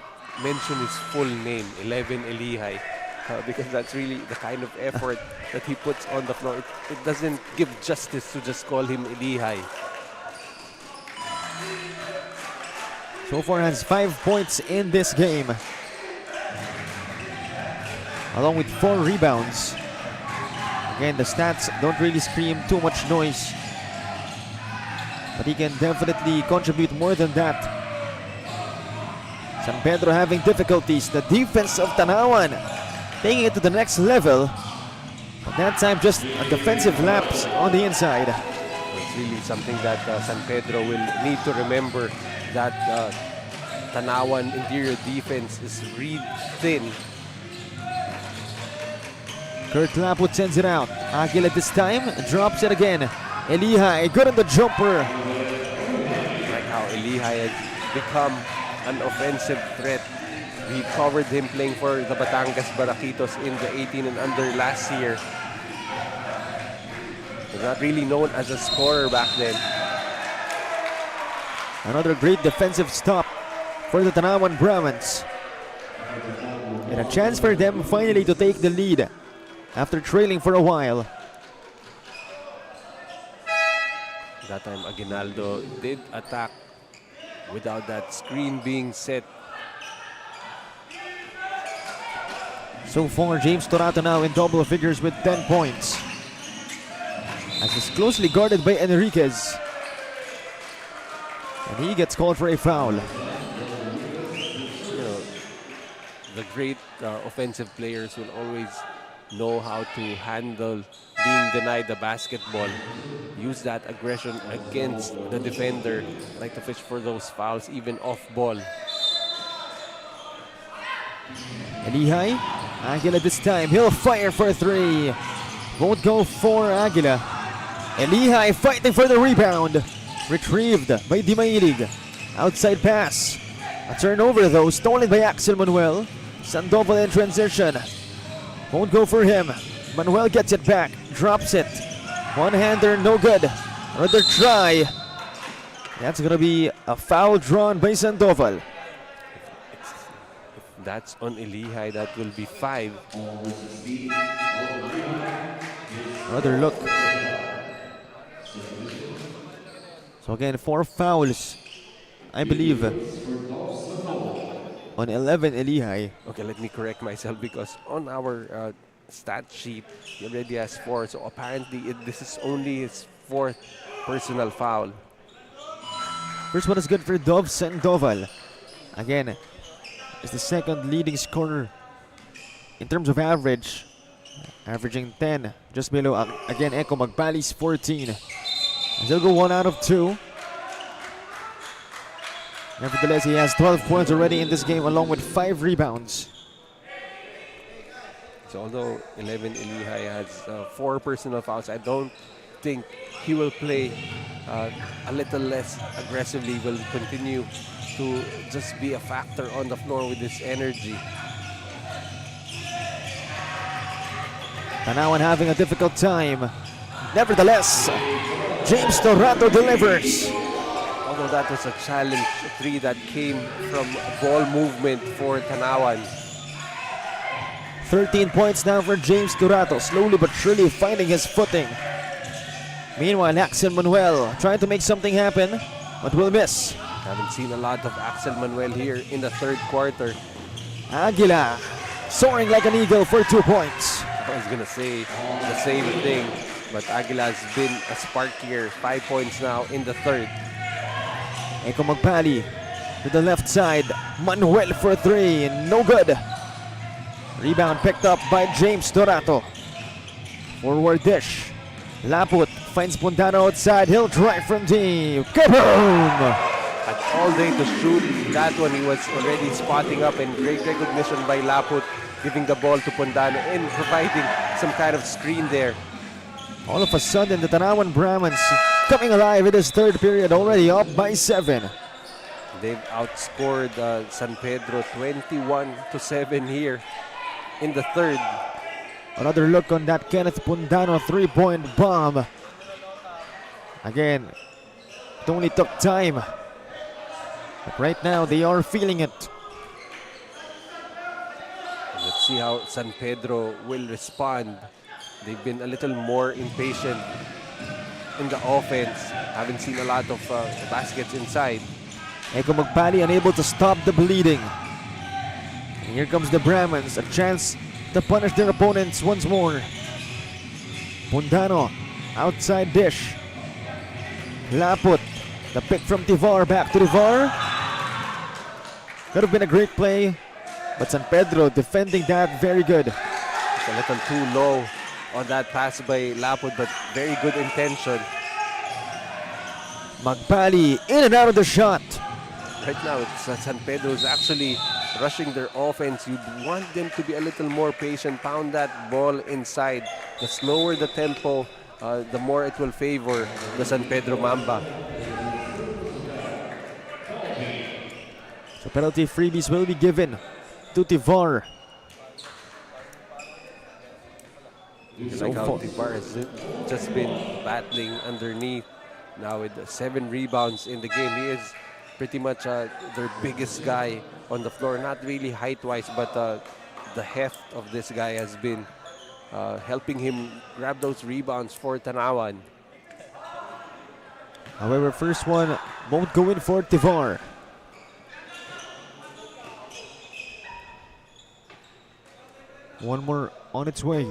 S2: mention his full name, 11 Elihai, because that's really the kind of effort that he puts on the floor. It doesn't give justice to just call him Elihai.
S1: So far has 5 points in this game, along with 4 rebounds. Again, the stats don't really scream too much noise, but he can definitely contribute more than that. San Pedro having difficulties. The defense of Tanauan taking it to the next level, but that time just a defensive lapse on the inside.
S2: It's really something that San Pedro will need to remember, that Tanauan interior defense is real thin.
S1: Kurt Laput sends it out. Aguila this time drops it again. Elihai good on the jumper.
S2: Like how Elihai has become an offensive threat. We covered him playing for the Batangas Baraquitos in the 18 and under last year. He's not really known as a scorer back then.
S1: Another great defensive stop for the Tanauan Brahmans. And a chance for them finally to take the lead after trailing for a while.
S2: That time Aguinaldo did attack without that screen being set.
S1: So far, James Dorato now in double figures with 10 points, as he's closely guarded by Enriquez. And he gets called for a foul.
S2: You know, the great offensive players will always know how to handle being denied the basketball. Use that aggression against the defender. Like to fish for those fouls even off ball.
S1: Elihai, Aguila this time, he'll fire for 3. Won't go for Aguila. Elihai fighting for the rebound. Retrieved by Di Mailig. Outside pass. A turnover though, stolen by Axel Manuel. Sandoval in transition. Won't go for him. Manuel gets it back, drops it. One-hander, no good. Another try. That's gonna be a foul drawn by Sandoval.
S2: If that's on Elihai, that will be 5.
S1: Another look. So again, 4 fouls, I believe, on 11 Elihai.
S2: Okay, let me correct myself, because on our stat sheet, he already has 4. So apparently, this is only his 4th personal foul.
S1: First one is good for Dov Sandoval. Again, is the second leading scorer in terms of average, averaging 10, just below again Echo Magbali's 14. He'll go 1 out of 2. Nevertheless, he has 12 points already in this game, along with 5 rebounds.
S2: So although 11 Elihai has 4 personal fouls, I don't think he will play a little less aggressively. Will continue to just be a factor on the floor with his energy.
S1: Tanauan having a difficult time. Nevertheless, James Torato delivers.
S2: Although that was a challenge three that came from ball movement for Tanauan.
S1: 13 points now for James Torato, slowly but surely finding his footing. Meanwhile, Axel Manuel trying to make something happen, but will miss.
S2: Haven't seen a lot of Axel Manuel here in the third quarter.
S1: Aguila soaring like an eagle for 2 points.
S2: I was gonna say the same thing, but Aguila has been a spark here. 5 points now in the third.
S1: Eko Magpali to the left side. Manuel for 3, no good. Rebound picked up by James Torato. Forward dish. Laput finds Pundano outside. He'll drive from deep. Kaboom!
S2: Had all day to shoot that one. He was already spotting up, and great recognition by Laput, giving the ball to Pundano and providing some kind of screen there.
S1: All of a sudden, the Tanauan Brahmans coming alive in this third period, already up by 7.
S2: They've outscored San Pedro 21-7 here in the third.
S1: Another look on that Kenneth Pundano 3-point bomb. Again, it only took time. But right now, they are feeling it.
S2: Let's see how San Pedro will respond. They've been a little more impatient in the offense. Haven't seen a lot of baskets inside.
S1: Eko Magpali unable to stop the bleeding. And here comes the Brahmans, a chance to punish their opponents once more. Pundano, outside dish. Laput, the pick from Tivar, back to Tivar. Could have been a great play, but San Pedro defending that very good.
S2: It's a little too low on that pass by Laput, but very good intention.
S1: Magpali in and out of the shot.
S2: Right now, it's San Pedro is actually rushing their offense. You'd want them to be a little more patient, pound that ball inside. The slower the tempo, the more it will favor the San Pedro Mamba.
S1: So penalty freebies will be given to Tivar.
S2: Like how Tivar has just been battling underneath. Now with 7 rebounds in the game, he is pretty much their biggest guy on the floor. Not really height-wise, but the heft of this guy has been helping him grab those rebounds for Tanauan.
S1: However, first one won't go in for Tivar. One more on its way.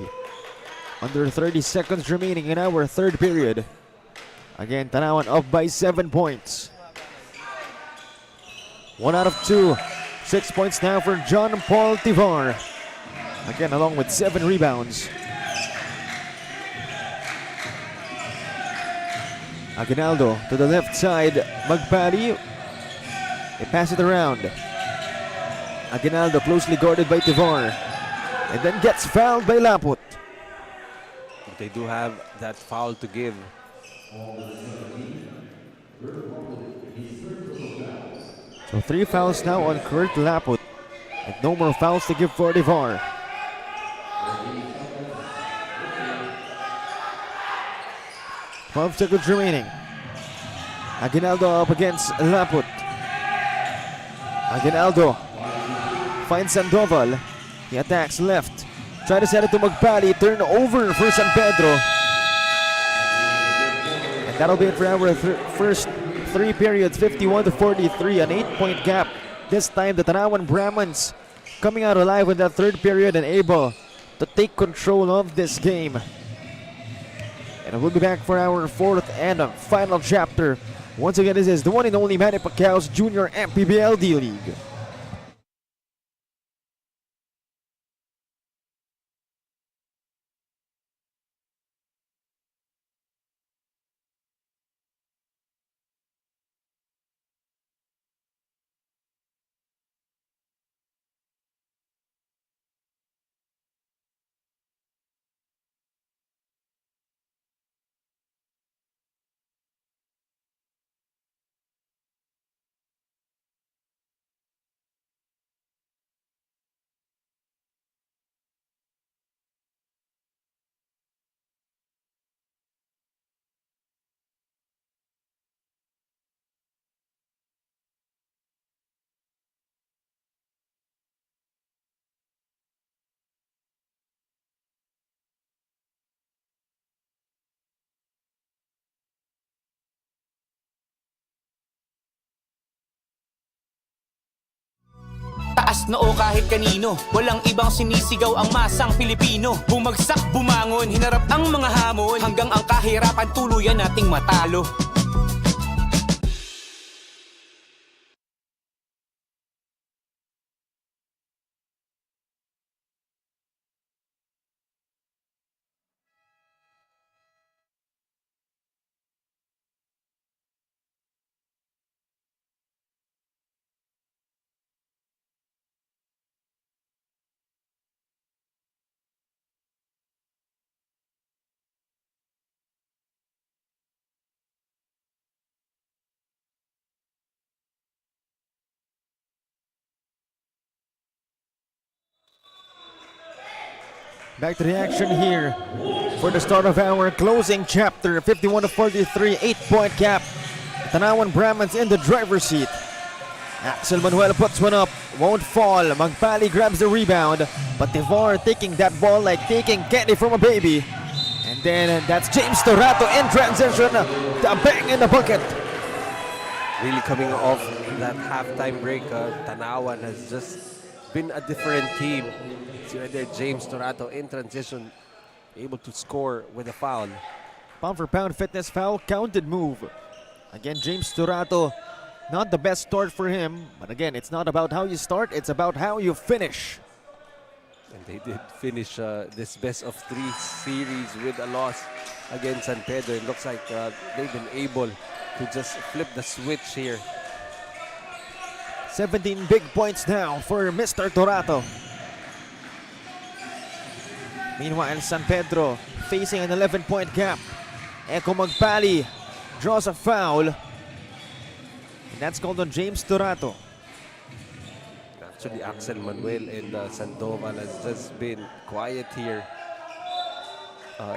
S1: Under 30 seconds remaining in our third period. Again, Tanauan up by 7 points. 1 out of 2. 6 points now for John Paul Tivar. Again, along with 7 rebounds. Aguinaldo to the left side. Magpali. They pass it around. Aguinaldo closely guarded by Tivar. And then gets fouled by Laput.
S2: They do have that foul to give.
S1: So 3 fouls now on Kurt Laput. And no more fouls to give for Tivar. Twelve seconds remaining. Aguinaldo up against Laput. Aguinaldo finds Sandoval. He attacks left. Try to set it to Magpali. Turnover for San Pedro. And that'll be it for our first 3 periods. 51-43. An 8-point gap. This time the Tanauan Brahmans coming out alive in that third period and able to take control of this game. And we'll be back for our 4th and final chapter. Once again, this is the one and only Manny Pacquiao's Junior MPBL D-League.
S4: Taas noo kahit kanino, walang ibang sinisigaw ang masang Pilipino. Bumagsak, bumangon, hinarap ang mga hamon, hanggang ang kahirapan tuluyan nating matalo.
S1: Back to the action here for the start of our closing chapter. 51-43, 8-point gap. Tanauan Brahman's in the driver's seat. Axel Manuel puts one up, won't fall. Magpali grabs the rebound, but Tevar taking that ball like taking candy from a baby. And then that's James Torato in transition. The bang in the bucket.
S2: Really coming off that halftime break, Tanauan has just been a different team. See right there, James Torato in transition, able to score with a foul.
S1: Pound for pound fitness foul, counted move. Again, James Torato, not the best start for him. But again, it's not about how you start, it's about how you finish.
S2: And they did finish this best of 3 series with a loss against San Pedro. It looks like they've been able to just flip the switch here.
S1: 17 big points now for Mr. Torato. Meanwhile, San Pedro facing an 11-point gap. Eko Magpali draws a foul. And that's called on James Torato.
S2: Actually, Axel Manuel and Sandoval has just been quiet here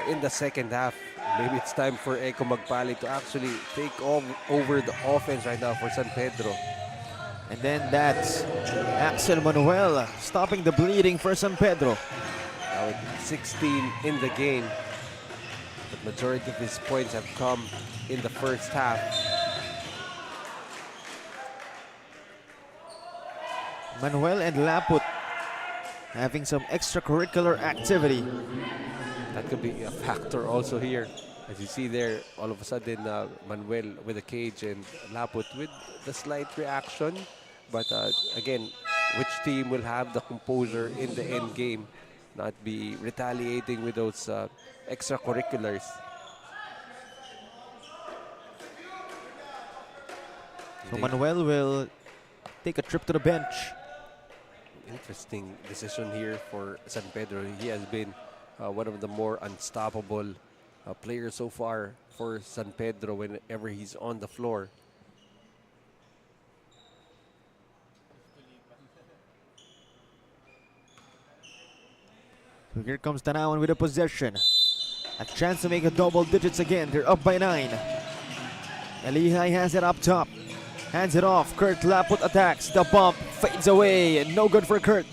S2: in the second half. Maybe it's time for Eko Magpali to actually take over the offense right now for San Pedro.
S1: And then that's Axel Manuel stopping the bleeding for San Pedro.
S2: Now with 16 in the game, the majority of his points have come in the first half.
S1: Manuel and Laput having some extracurricular activity.
S2: That could be a factor also here. As you see there, all of a sudden, Manuel with the cage and Laput with the slight reaction. But again, which team will have the composure in the end game, not be retaliating with those extracurriculars?
S1: So Manuel will take a trip to the bench.
S2: Interesting decision here for San Pedro. He has been one of the more unstoppable players so far for San Pedro whenever he's on the floor.
S1: So here comes Tanauan with a possession. A chance to make a double digits again. They're up by 9. Elihai has it up top. Hands it off. Kurt Laput attacks. The bump fades away. No good for Kurt.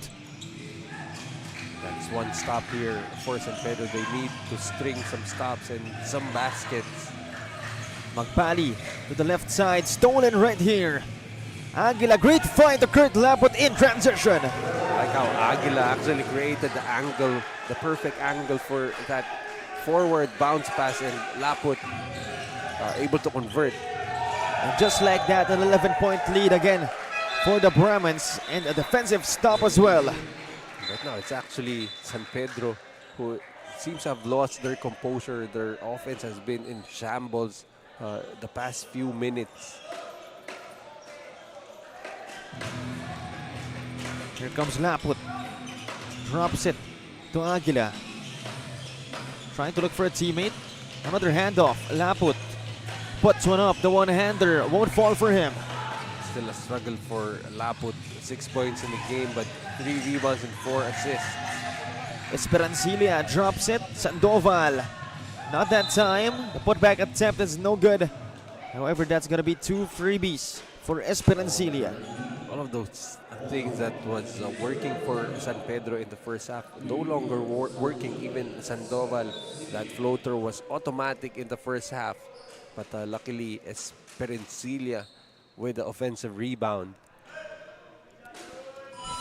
S2: That's one stop here for San Pedro. They need to string some stops and some baskets.
S1: Magpali to the left side. Stolen right here. Aguila, great find to Kurt Laput in transition.
S2: I like how Aguila actually created the angle, the perfect angle for that forward bounce pass, and Laput able to convert.
S1: And just like that, an 11-point lead again for the Brahmans, and a defensive stop as well.
S2: Right now, it's actually San Pedro who seems to have lost their composure. Their offense has been in shambles the past few minutes.
S1: Here comes Laput. Drops it to Aguila. Trying to look for a teammate. Another handoff. Laput puts one up. The one-hander won't fall for him.
S2: Still a struggle for Laput. 6 points in the game, but 3 rebounds and 4 assists.
S1: Esperancilla drops it. Sandoval. Not that time. The putback attempt is no good. However, that's going to be 2 freebies for Esperancilla.
S2: All of those things that was working for San Pedro in the first half no longer working. Even Sandoval, that floater was automatic in the first half. But luckily, Esperancilla with the offensive rebound.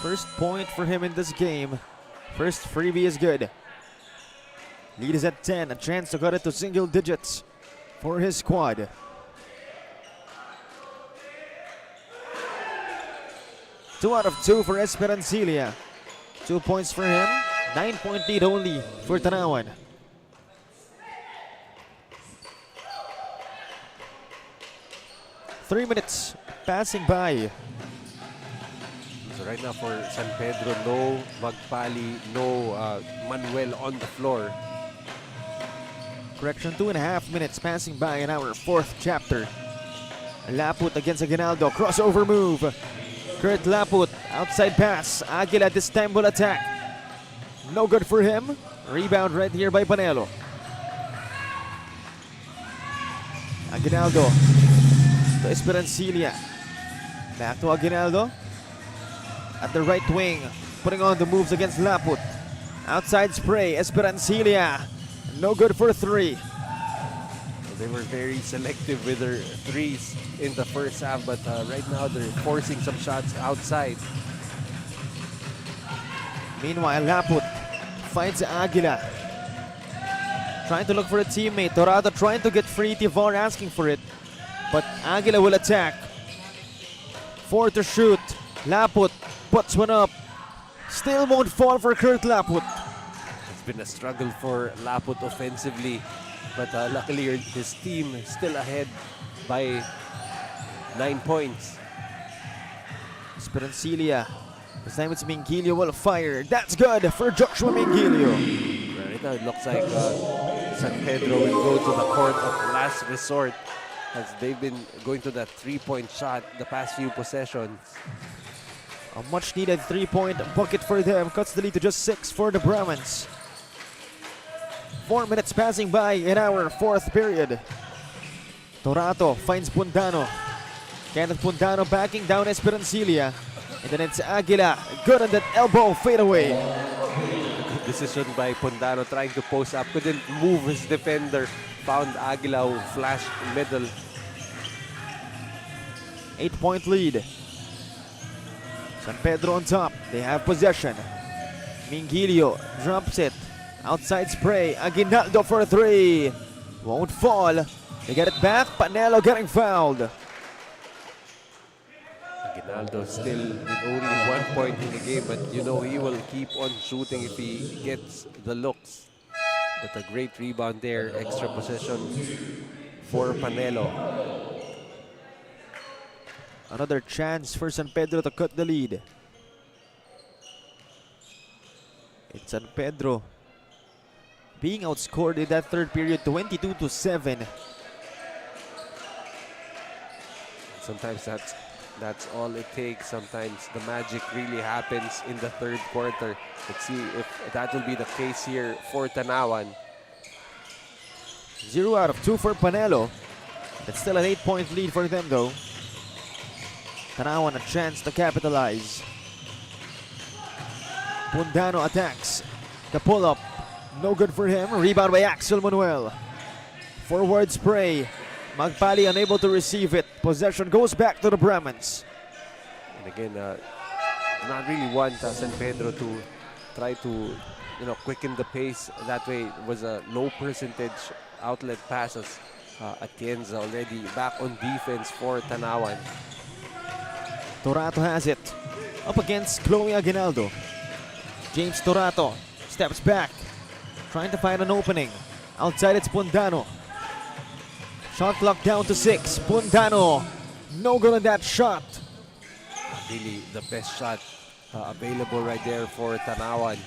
S1: First point for him in this game. First freebie is good. Lead is at 10, a chance to cut it to single digits for his squad. Two out of two for Esperancilla. 2 points for him, 9-point lead only for Tanauan. Three minutes passing by.
S2: So right now for San Pedro, no Magpali, no Manuel on the floor.
S1: Correction, 2.5 minutes passing by in our fourth chapter. Laput against Aguinaldo, crossover move. Kurt Laput, outside pass. Aguila this time will attack. No good for him. Rebound right here by Panelo. Aguinaldo to Esperancilla. Back to Aguinaldo. At the right wing, putting on the moves against Laput. Outside spray, Esperancilla. No good for three.
S2: They were very selective with their threes in the first half, but right now they're forcing some shots outside.
S1: Meanwhile, Laput finds Aguila. Trying to look for a teammate. Dorado trying to get free. Tivar asking for it. But Aguila will attack. 4 to shoot. Laput puts one up. Still won't fall for Kurt Laput.
S2: It's been a struggle for Laput offensively, but luckily his team is still ahead by 9 points.
S1: Esperancilla. This time it's Mingilio will fire. That's good for Joshua Mingilio.
S2: Right now it looks like San Pedro will go to the court of last resort, as they've been going to that 3-point shot the past few possessions.
S1: A much needed 3-point bucket for them. Cuts the lead to just 6 for the Brahmans. 4 minutes passing by in our fourth period. Torato finds Pundano. Kenneth Pundano backing down Esperancilla. And then it's Aguila. Good on that elbow fadeaway.
S2: Good decision by Pundano, trying to post up. Couldn't move his defender. Found Aguila who flashed middle.
S1: 8-point lead. San Pedro on top. They have possession. Mingilio drops it. Outside spray. Aguinaldo for a three. Won't fall. They get it back. Panelo getting fouled.
S2: Aguinaldo still with only 1 point in the game, but you know he will keep on shooting if he gets the looks. But a great rebound there. Extra possession for Panelo.
S1: Another chance for San Pedro to cut the lead. It's San Pedro being outscored in that third period 22-7.
S2: Sometimes that's all it takes. Sometimes the magic really happens in the third quarter. Let's see if that will be the case here for Tanauan.
S1: 0 out of 2 for Panelo. It's still an 8-point lead for them though. Tanauan a chance to capitalize. Pundano attacks. The pull-up. No good for him. Rebound by Axel Manuel. Forward spray. Magpali unable to receive it. Possession goes back to the Brahmans.
S2: And again, not really want San Pedro to try to quicken the pace. That way it was a low percentage outlet passes. Atienza already back on defense for Tanauan.
S1: Torato has it. Up against Chloe Aguinaldo. James Torato steps back. Trying to find an opening. Outside it's Pundano. Shot clock down to 6. Pundano. No good on that shot.
S2: Really the best shot available right there for Tanauan.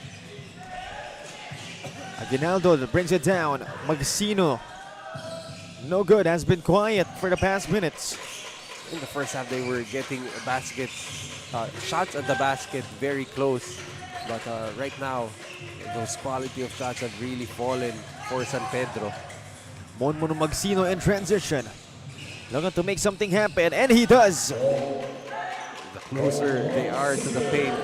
S1: Aguinaldo brings it down. Magsino. No good. Has been quiet for the past minutes.
S2: In the first half, they were getting baskets, shots at the basket very close. But right now, those quality of shots have really fallen for San Pedro.
S1: Monmono Magsino in transition. Looking to make something happen, and he does.
S2: The closer they are to the paint,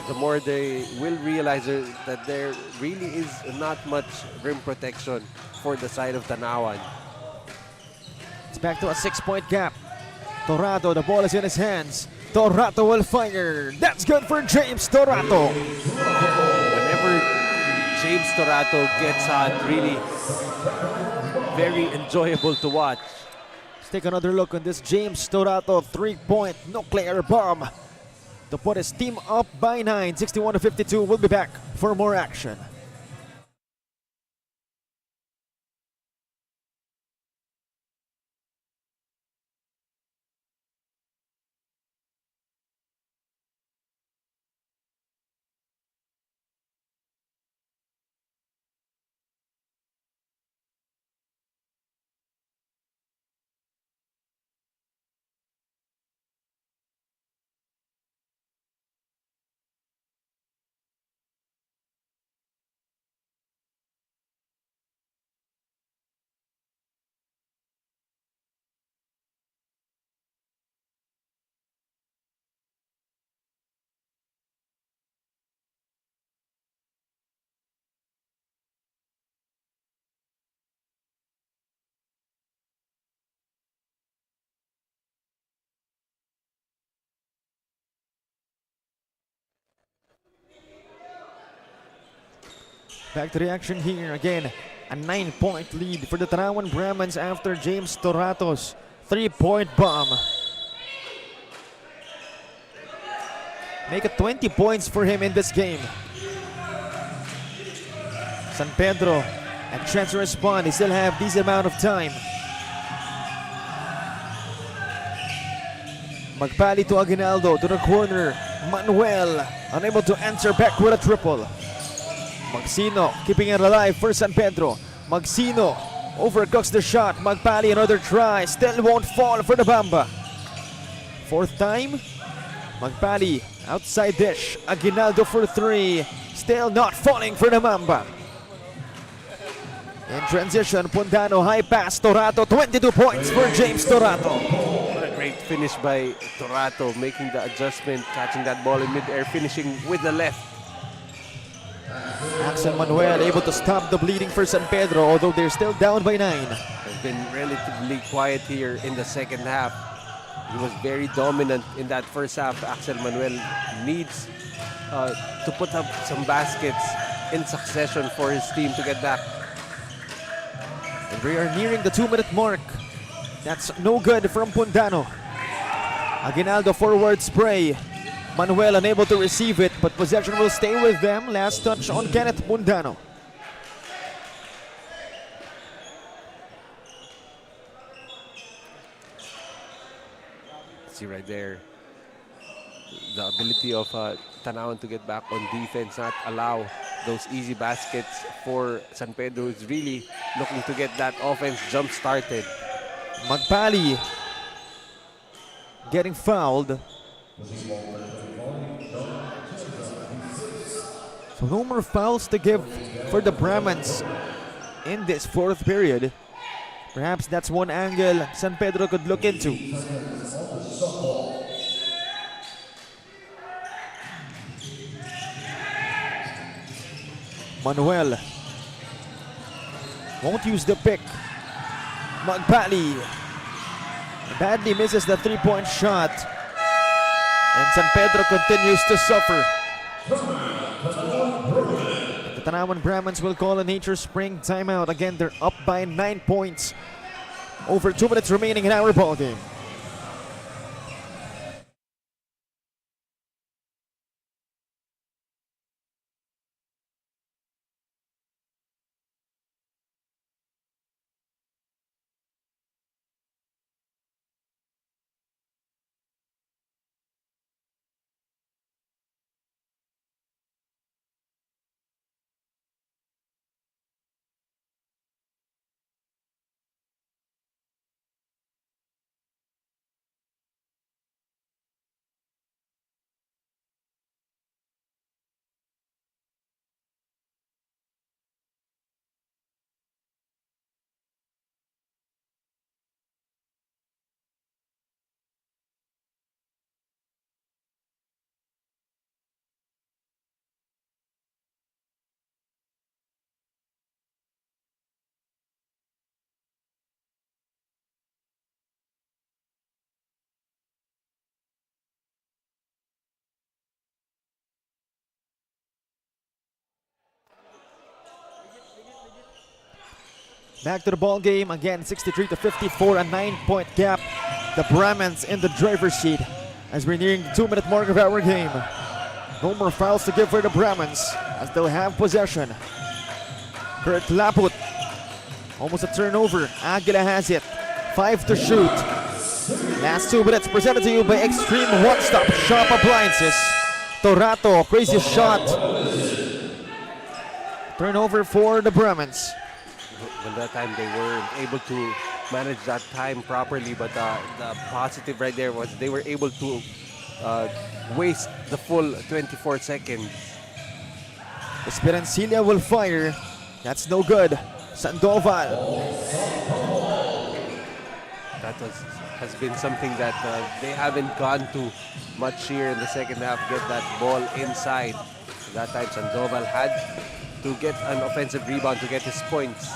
S2: the more they will realize that there really is not much rim protection for the side of Tanauan.
S1: It's back to a 6-point gap. Torado, the ball is in his hands. Torato will fire. That's good for James Torato.
S2: Whenever James Torato gets hot, really very enjoyable to watch.
S1: Let's take another look on this James Torato 3-point nuclear bomb to put his team up by 9, 61-52. We'll be back for more action. Back to the action here again. A 9-point lead for the Tanauan Brahmans after James Torato's 3-point bomb. Make it 20 points for him in this game. San Pedro and chance to respond. They still have this amount of time. Magpali to Aguinaldo to the corner. Manuel unable to answer back with a triple. Magsino keeping it alive for San Pedro. Magsino overcooks the shot. Magpali another try. Still won't fall for the Bamba. Fourth time. Magpali outside dish. Aguinaldo for 3. Still not falling for the Mamba. In transition, Pundano high pass. Torato 22 points for James Torato.
S2: What a great finish by Torato, making the adjustment, catching that ball in mid-air, finishing with the left.
S1: Axel Manuel able to stop the bleeding for San Pedro, although they're still down by 9.
S2: Has been relatively quiet here in the second half. He was very dominant in that first half. Axel Manuel needs to put up some baskets in succession for his team to get back.
S1: And we are nearing the 2-minute mark. That's no good from Pundano. Aguinaldo forward spray. Manuel unable to receive it, but possession will stay with them. Last touch on Kenneth Pundano.
S2: See right there, the ability of Tanauan to get back on defense, not allow those easy baskets for San Pedro, who's really looking to get that offense jump-started.
S1: Magpali getting fouled. So no more fouls to give for the Brahmans in this fourth period. Perhaps that's one angle San Pedro could look into. Manuel won't use the pick. Magpali badly misses the 3-point shot. And San Pedro continues to suffer. The Tanauan Brahmans will call a Nature Spring timeout. Again, they're up by 9 points. Over 2 minutes remaining in our ballgame. Back to the ball game again, 63-54, a 9-point gap. The Brahmans in the driver's seat as we're nearing the 2-minute mark of our game. No more fouls to give for the Brahmans as they'll have possession. Kurt Laput, almost a turnover. Aguila has it. 5 to shoot. Last 2 minutes presented to you by Extreme One-Stop Shop Appliances. Torato, crazy shot. Turnover for the Brahmans.
S2: When that time they weren't able to manage that time properly, but the positive right there was they were able to waste the full 24 seconds.
S1: Esperancilla will fire. That's no good. Sandoval.
S2: That has been something that they haven't gone to much here in the second half. Get that ball inside. That time Sandoval had to get an offensive rebound to get his points.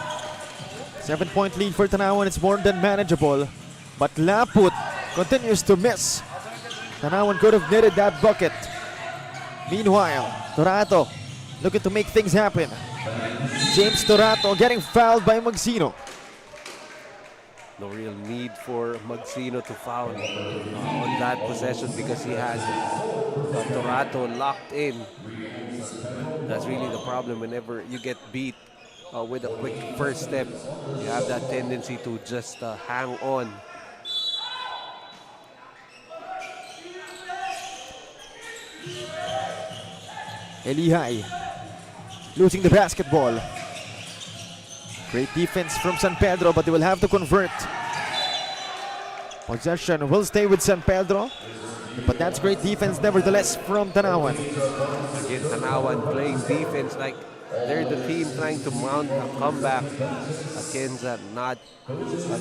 S1: 7-point lead for Tanauan. It's more than manageable. But Laput continues to miss. Tanauan could have netted that bucket. Meanwhile, Torato looking to make things happen. James Torato getting fouled by Magsino.
S2: No real need for Magsino to foul on that possession because he had Torato locked in. That's really the problem. Whenever you get beat with a quick first step, you have that tendency to just hang on.
S1: Elihai losing the basketball. Great defense from San Pedro, but they will have to convert. Possession will stay with San Pedro, but that's great defense nevertheless from Tanauan.
S2: Again, Tanauan playing defense like they're the team trying to mount a comeback against not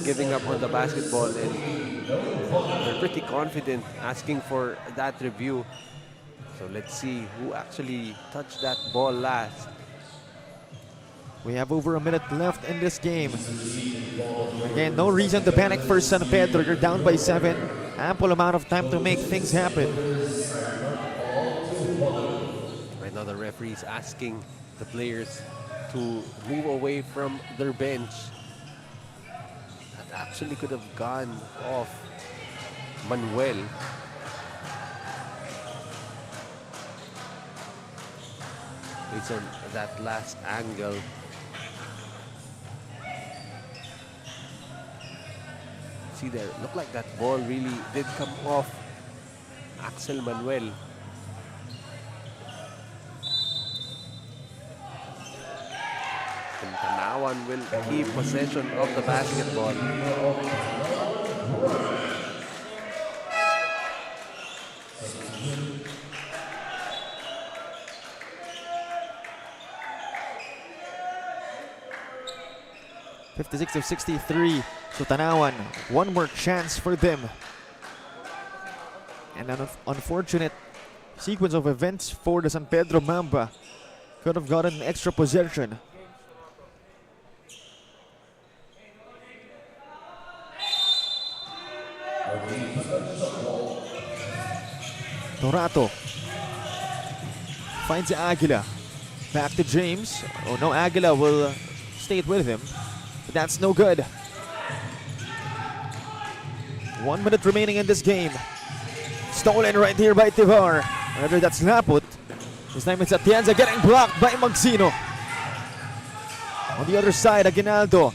S2: giving up on the basketball, and they're pretty confident asking for that review. So let's see who actually touched that ball last.
S1: We have over a minute left in this game. Again, no reason to panic for San Pedro. You're down by 7. Ample amount of time to make things happen.
S2: Right now the referee is asking the players to move away from their bench. That actually could have gone off Manuel. Based on that last angle. See there, looked like that ball really did come off Axel Manuel. And Tanauan will keep possession of the basketball.
S1: (56-63) to Tanauan. One more chance for them. And an unfortunate sequence of events for the San Pedro Mamba. Could have gotten an extra possession. Torato finds Aguila. Back to James. Oh no, Aguila will stay with him. But that's no good. 1 minute remaining in this game. Stolen right here by Tivar. Whether that's Laput. This time it's Atienza getting blocked by Magsino. On the other side, Aguinaldo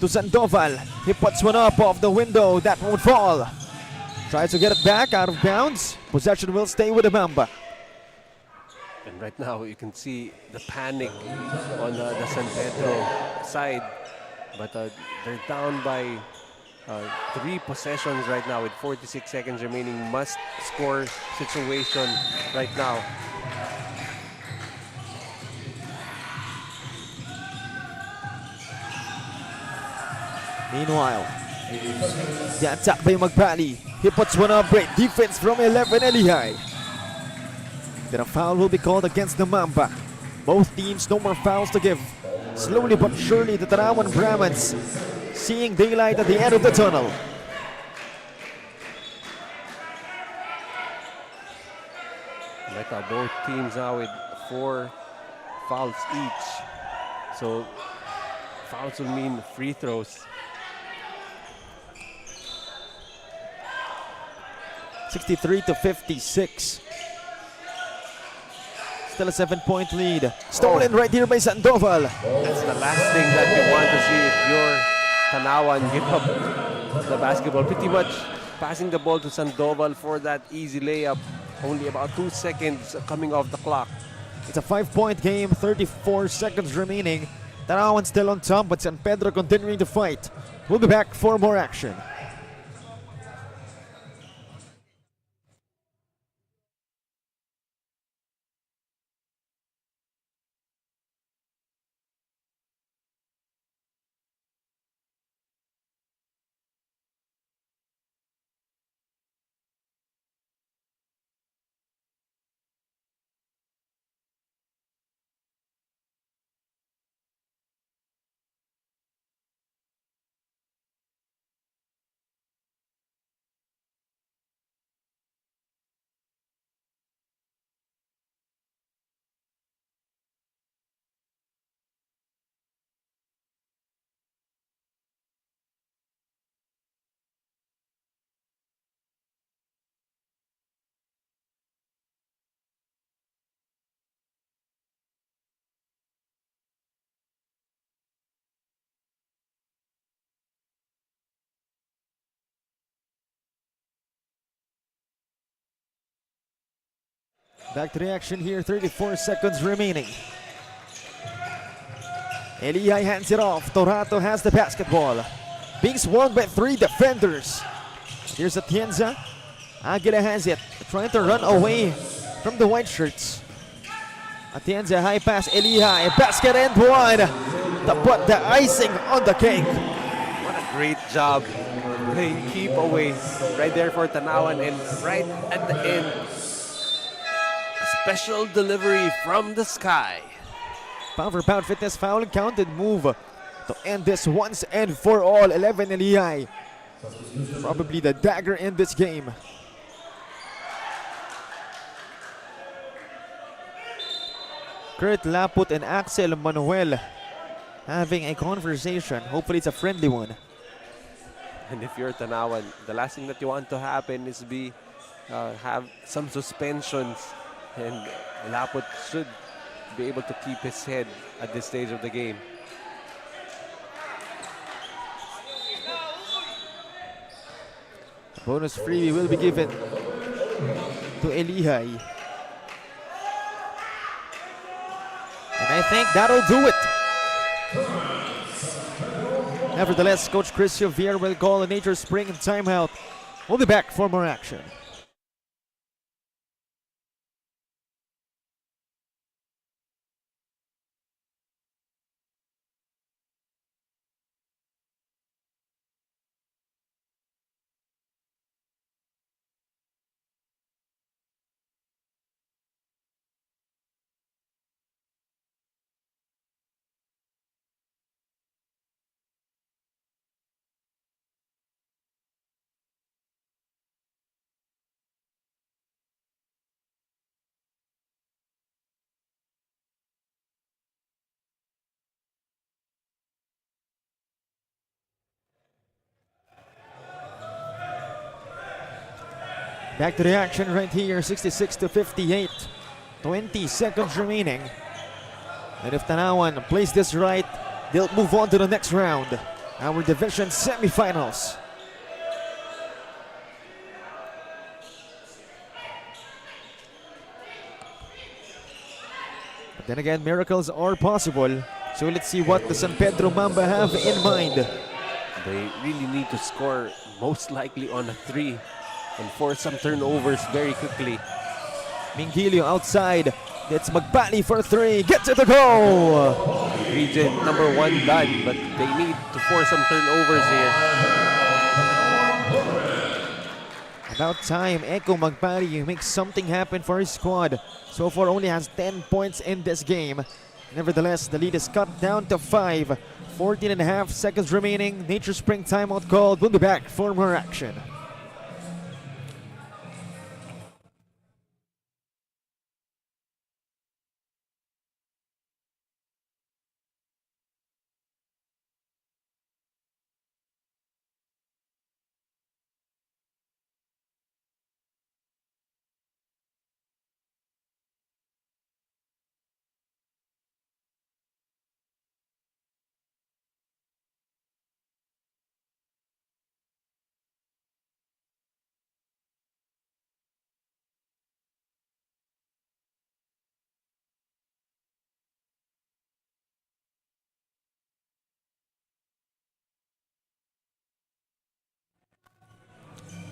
S1: to Sandoval. He puts one up off the window. That won't fall. Tries to get it back out of bounds. Possession will stay with the Mamba.
S2: And right now you can see the panic on the San Pedro side. But they're down by 3 possessions right now with 46 seconds remaining. Must score situation right now.
S1: Meanwhile, the attack by Magpali. He puts one up. Great defense from 11 Elihai. Then a foul will be called against the Mamba. Both teams no more fouls to give. Slowly but surely, the Tanauan Brahmans seeing daylight at the end of the tunnel.
S2: Right now, both teams now with 4 fouls each. So fouls will mean free throws.
S1: 63-56. Still a 7-point lead. Stolen right here by Sandoval.
S2: That's the last thing that you want to see if you're Tanauan. Give up the basketball. Pretty much passing the ball to Sandoval for that easy layup. Only about 2 seconds coming off the clock.
S1: It's a 5-point game, 34 seconds remaining. Tanauan still on top, but San Pedro continuing to fight. We'll be back for more action. Back to the action here, 34 seconds remaining. Eliay hands it off. Torato has the basketball. Being swarmed by 3 defenders. Here's Atienza. Aguila has it, trying to run away from the white shirts. Atienza, high pass, Eliay, basket and one. To put the icing on the cake.
S2: What a great job playing keep away right there for Tanauan, and right at the end, a special delivery from the sky.
S1: Pound for pound fitness foul counted move to end this once and for all. 11 Eliay. Probably the dagger in this game. Kurt Laput and Axel Manuel having a conversation. Hopefully it's a friendly one.
S2: And if you're Tanauan, the last thing that you want to happen is have some suspensions, and Laput should be able to keep his head at this stage of the game.
S1: Bonus freebie will be given to Eliay. And I think that'll do it. Nevertheless, Coach Chris Javier will call a Nature Spring timeout. We'll be back for more action. Back to the action right here, 66-58. 20 seconds remaining. And if Tanauan plays this right, they'll move on to the next round. Our division semifinals. But then again, miracles are possible. So let's see what the San Pedro Mamba have in mind.
S2: They really need to score, most likely on a 3, and force some turnovers very quickly.
S1: Mingilio outside. It's Magbali for 3. Gets it to go!
S2: Region number 1 done, but they need to force some turnovers here.
S1: About time Echo Magbali makes something happen for his squad. So far only has 10 points in this game. Nevertheless, the lead is cut down to 5. 14 and a half seconds remaining. Nature Spring timeout called. We'll be back for more action.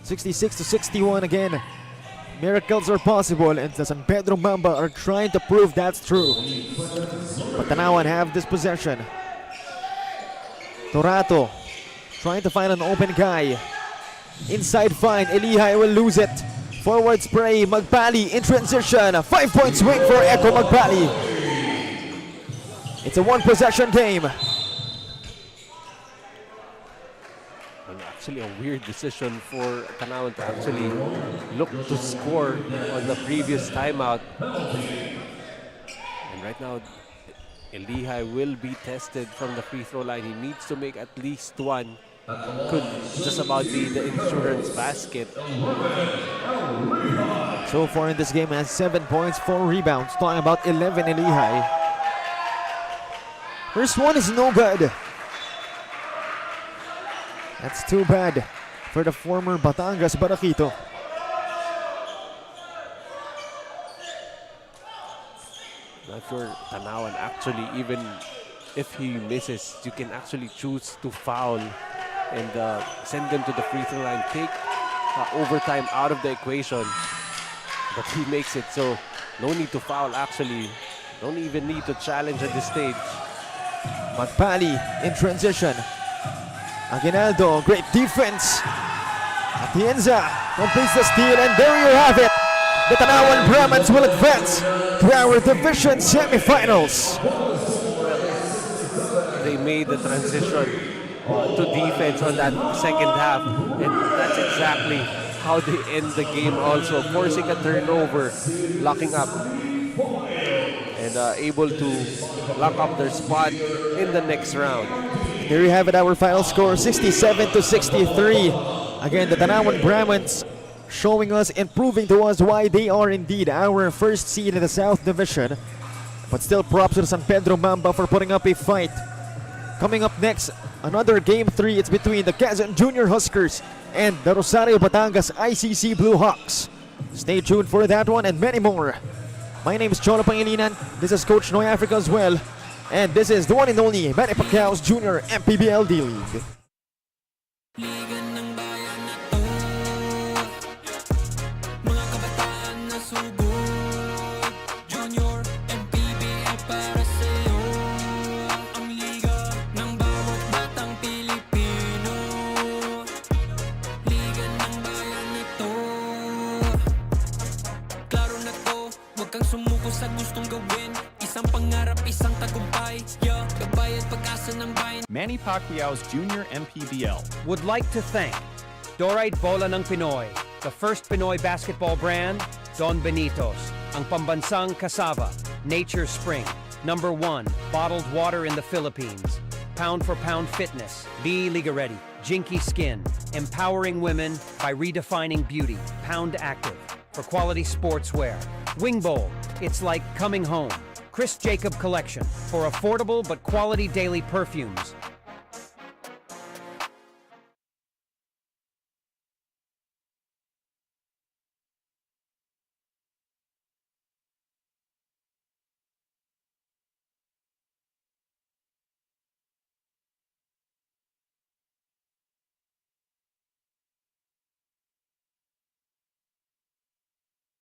S1: 66 to 61 again. Miracles are possible, and the San Pedro Mamba are trying to prove that's true. But Tanauan have this possession. Torato trying to find an open guy. Inside fine, Elihai will lose it. Forward spray, Magpali in transition. A 5-point swing for Echo Magpali. It's a one possession game.
S2: And actually a weird decision for Tanauan to actually look to score on the previous timeout. And right now, Elihai will be tested from the free throw line. He needs to make at least one. Could just about be the insurance basket.
S1: So far in this game, has 7 points, 4 rebounds. Talking about 11 Elihai. First one is no good. That's too bad for the former Batangas Barquito.
S2: Not sure Tanauan actually, even if he misses, you can actually choose to foul and send them to the free throw line. Take overtime out of the equation. But he makes it, so no need to foul actually. Don't even need to challenge at this stage.
S1: Magpali in transition. Aguinaldo, great defense. Atienza completes the steal, and there you have it. The Tanauan Brahmans will advance to our division semifinals.
S2: They made the transition to defense on that second half, and that's exactly how they end the game also, forcing a turnover, locking up, and able to lock up their spot in the next round.
S1: There you have it, our final score, 67 to 63. Again, the Tanauan Brahmans showing us and proving to us why they are indeed our first seed in the South Division. But still props to the San Pedro Mamba for putting up a fight. Coming up next, another Game 3. It's between the Quezon Junior Huskers and the Rosario Batangas ICC Blue Hawks. Stay tuned for that one and many more. My name is Cholo Pangilinan. This is Coach Noy Africa as well. And this is the one and only Manny Pacquiao's Junior MPBL D-League.
S7: Mga kabataan na sugod, Junior MPBL para sa'yo. Ang liga ng bawat batang Pilipino, liga ng bayan ito. Klaro na to, huwag kang sumuko sa gustong gawin. Isang pangarap, isang tagumpay, yeah, gabay at pag-asa ng bayan.
S5: Manny Pacquiao's Junior MPBL.
S6: Would like to thank Dorite Bola ng Pinoy, the first Pinoy basketball brand, Don Benitos, ang pambansang cassava, Nature Spring, #1 bottled water in the Philippines, Pound for Pound Fitness, Be Liga Ready, Jinky Skin, empowering women by redefining beauty, Pound Active, for quality sportswear, Wing Bowl, it's like coming home, Chris Jacob Collection, for affordable but quality daily perfumes,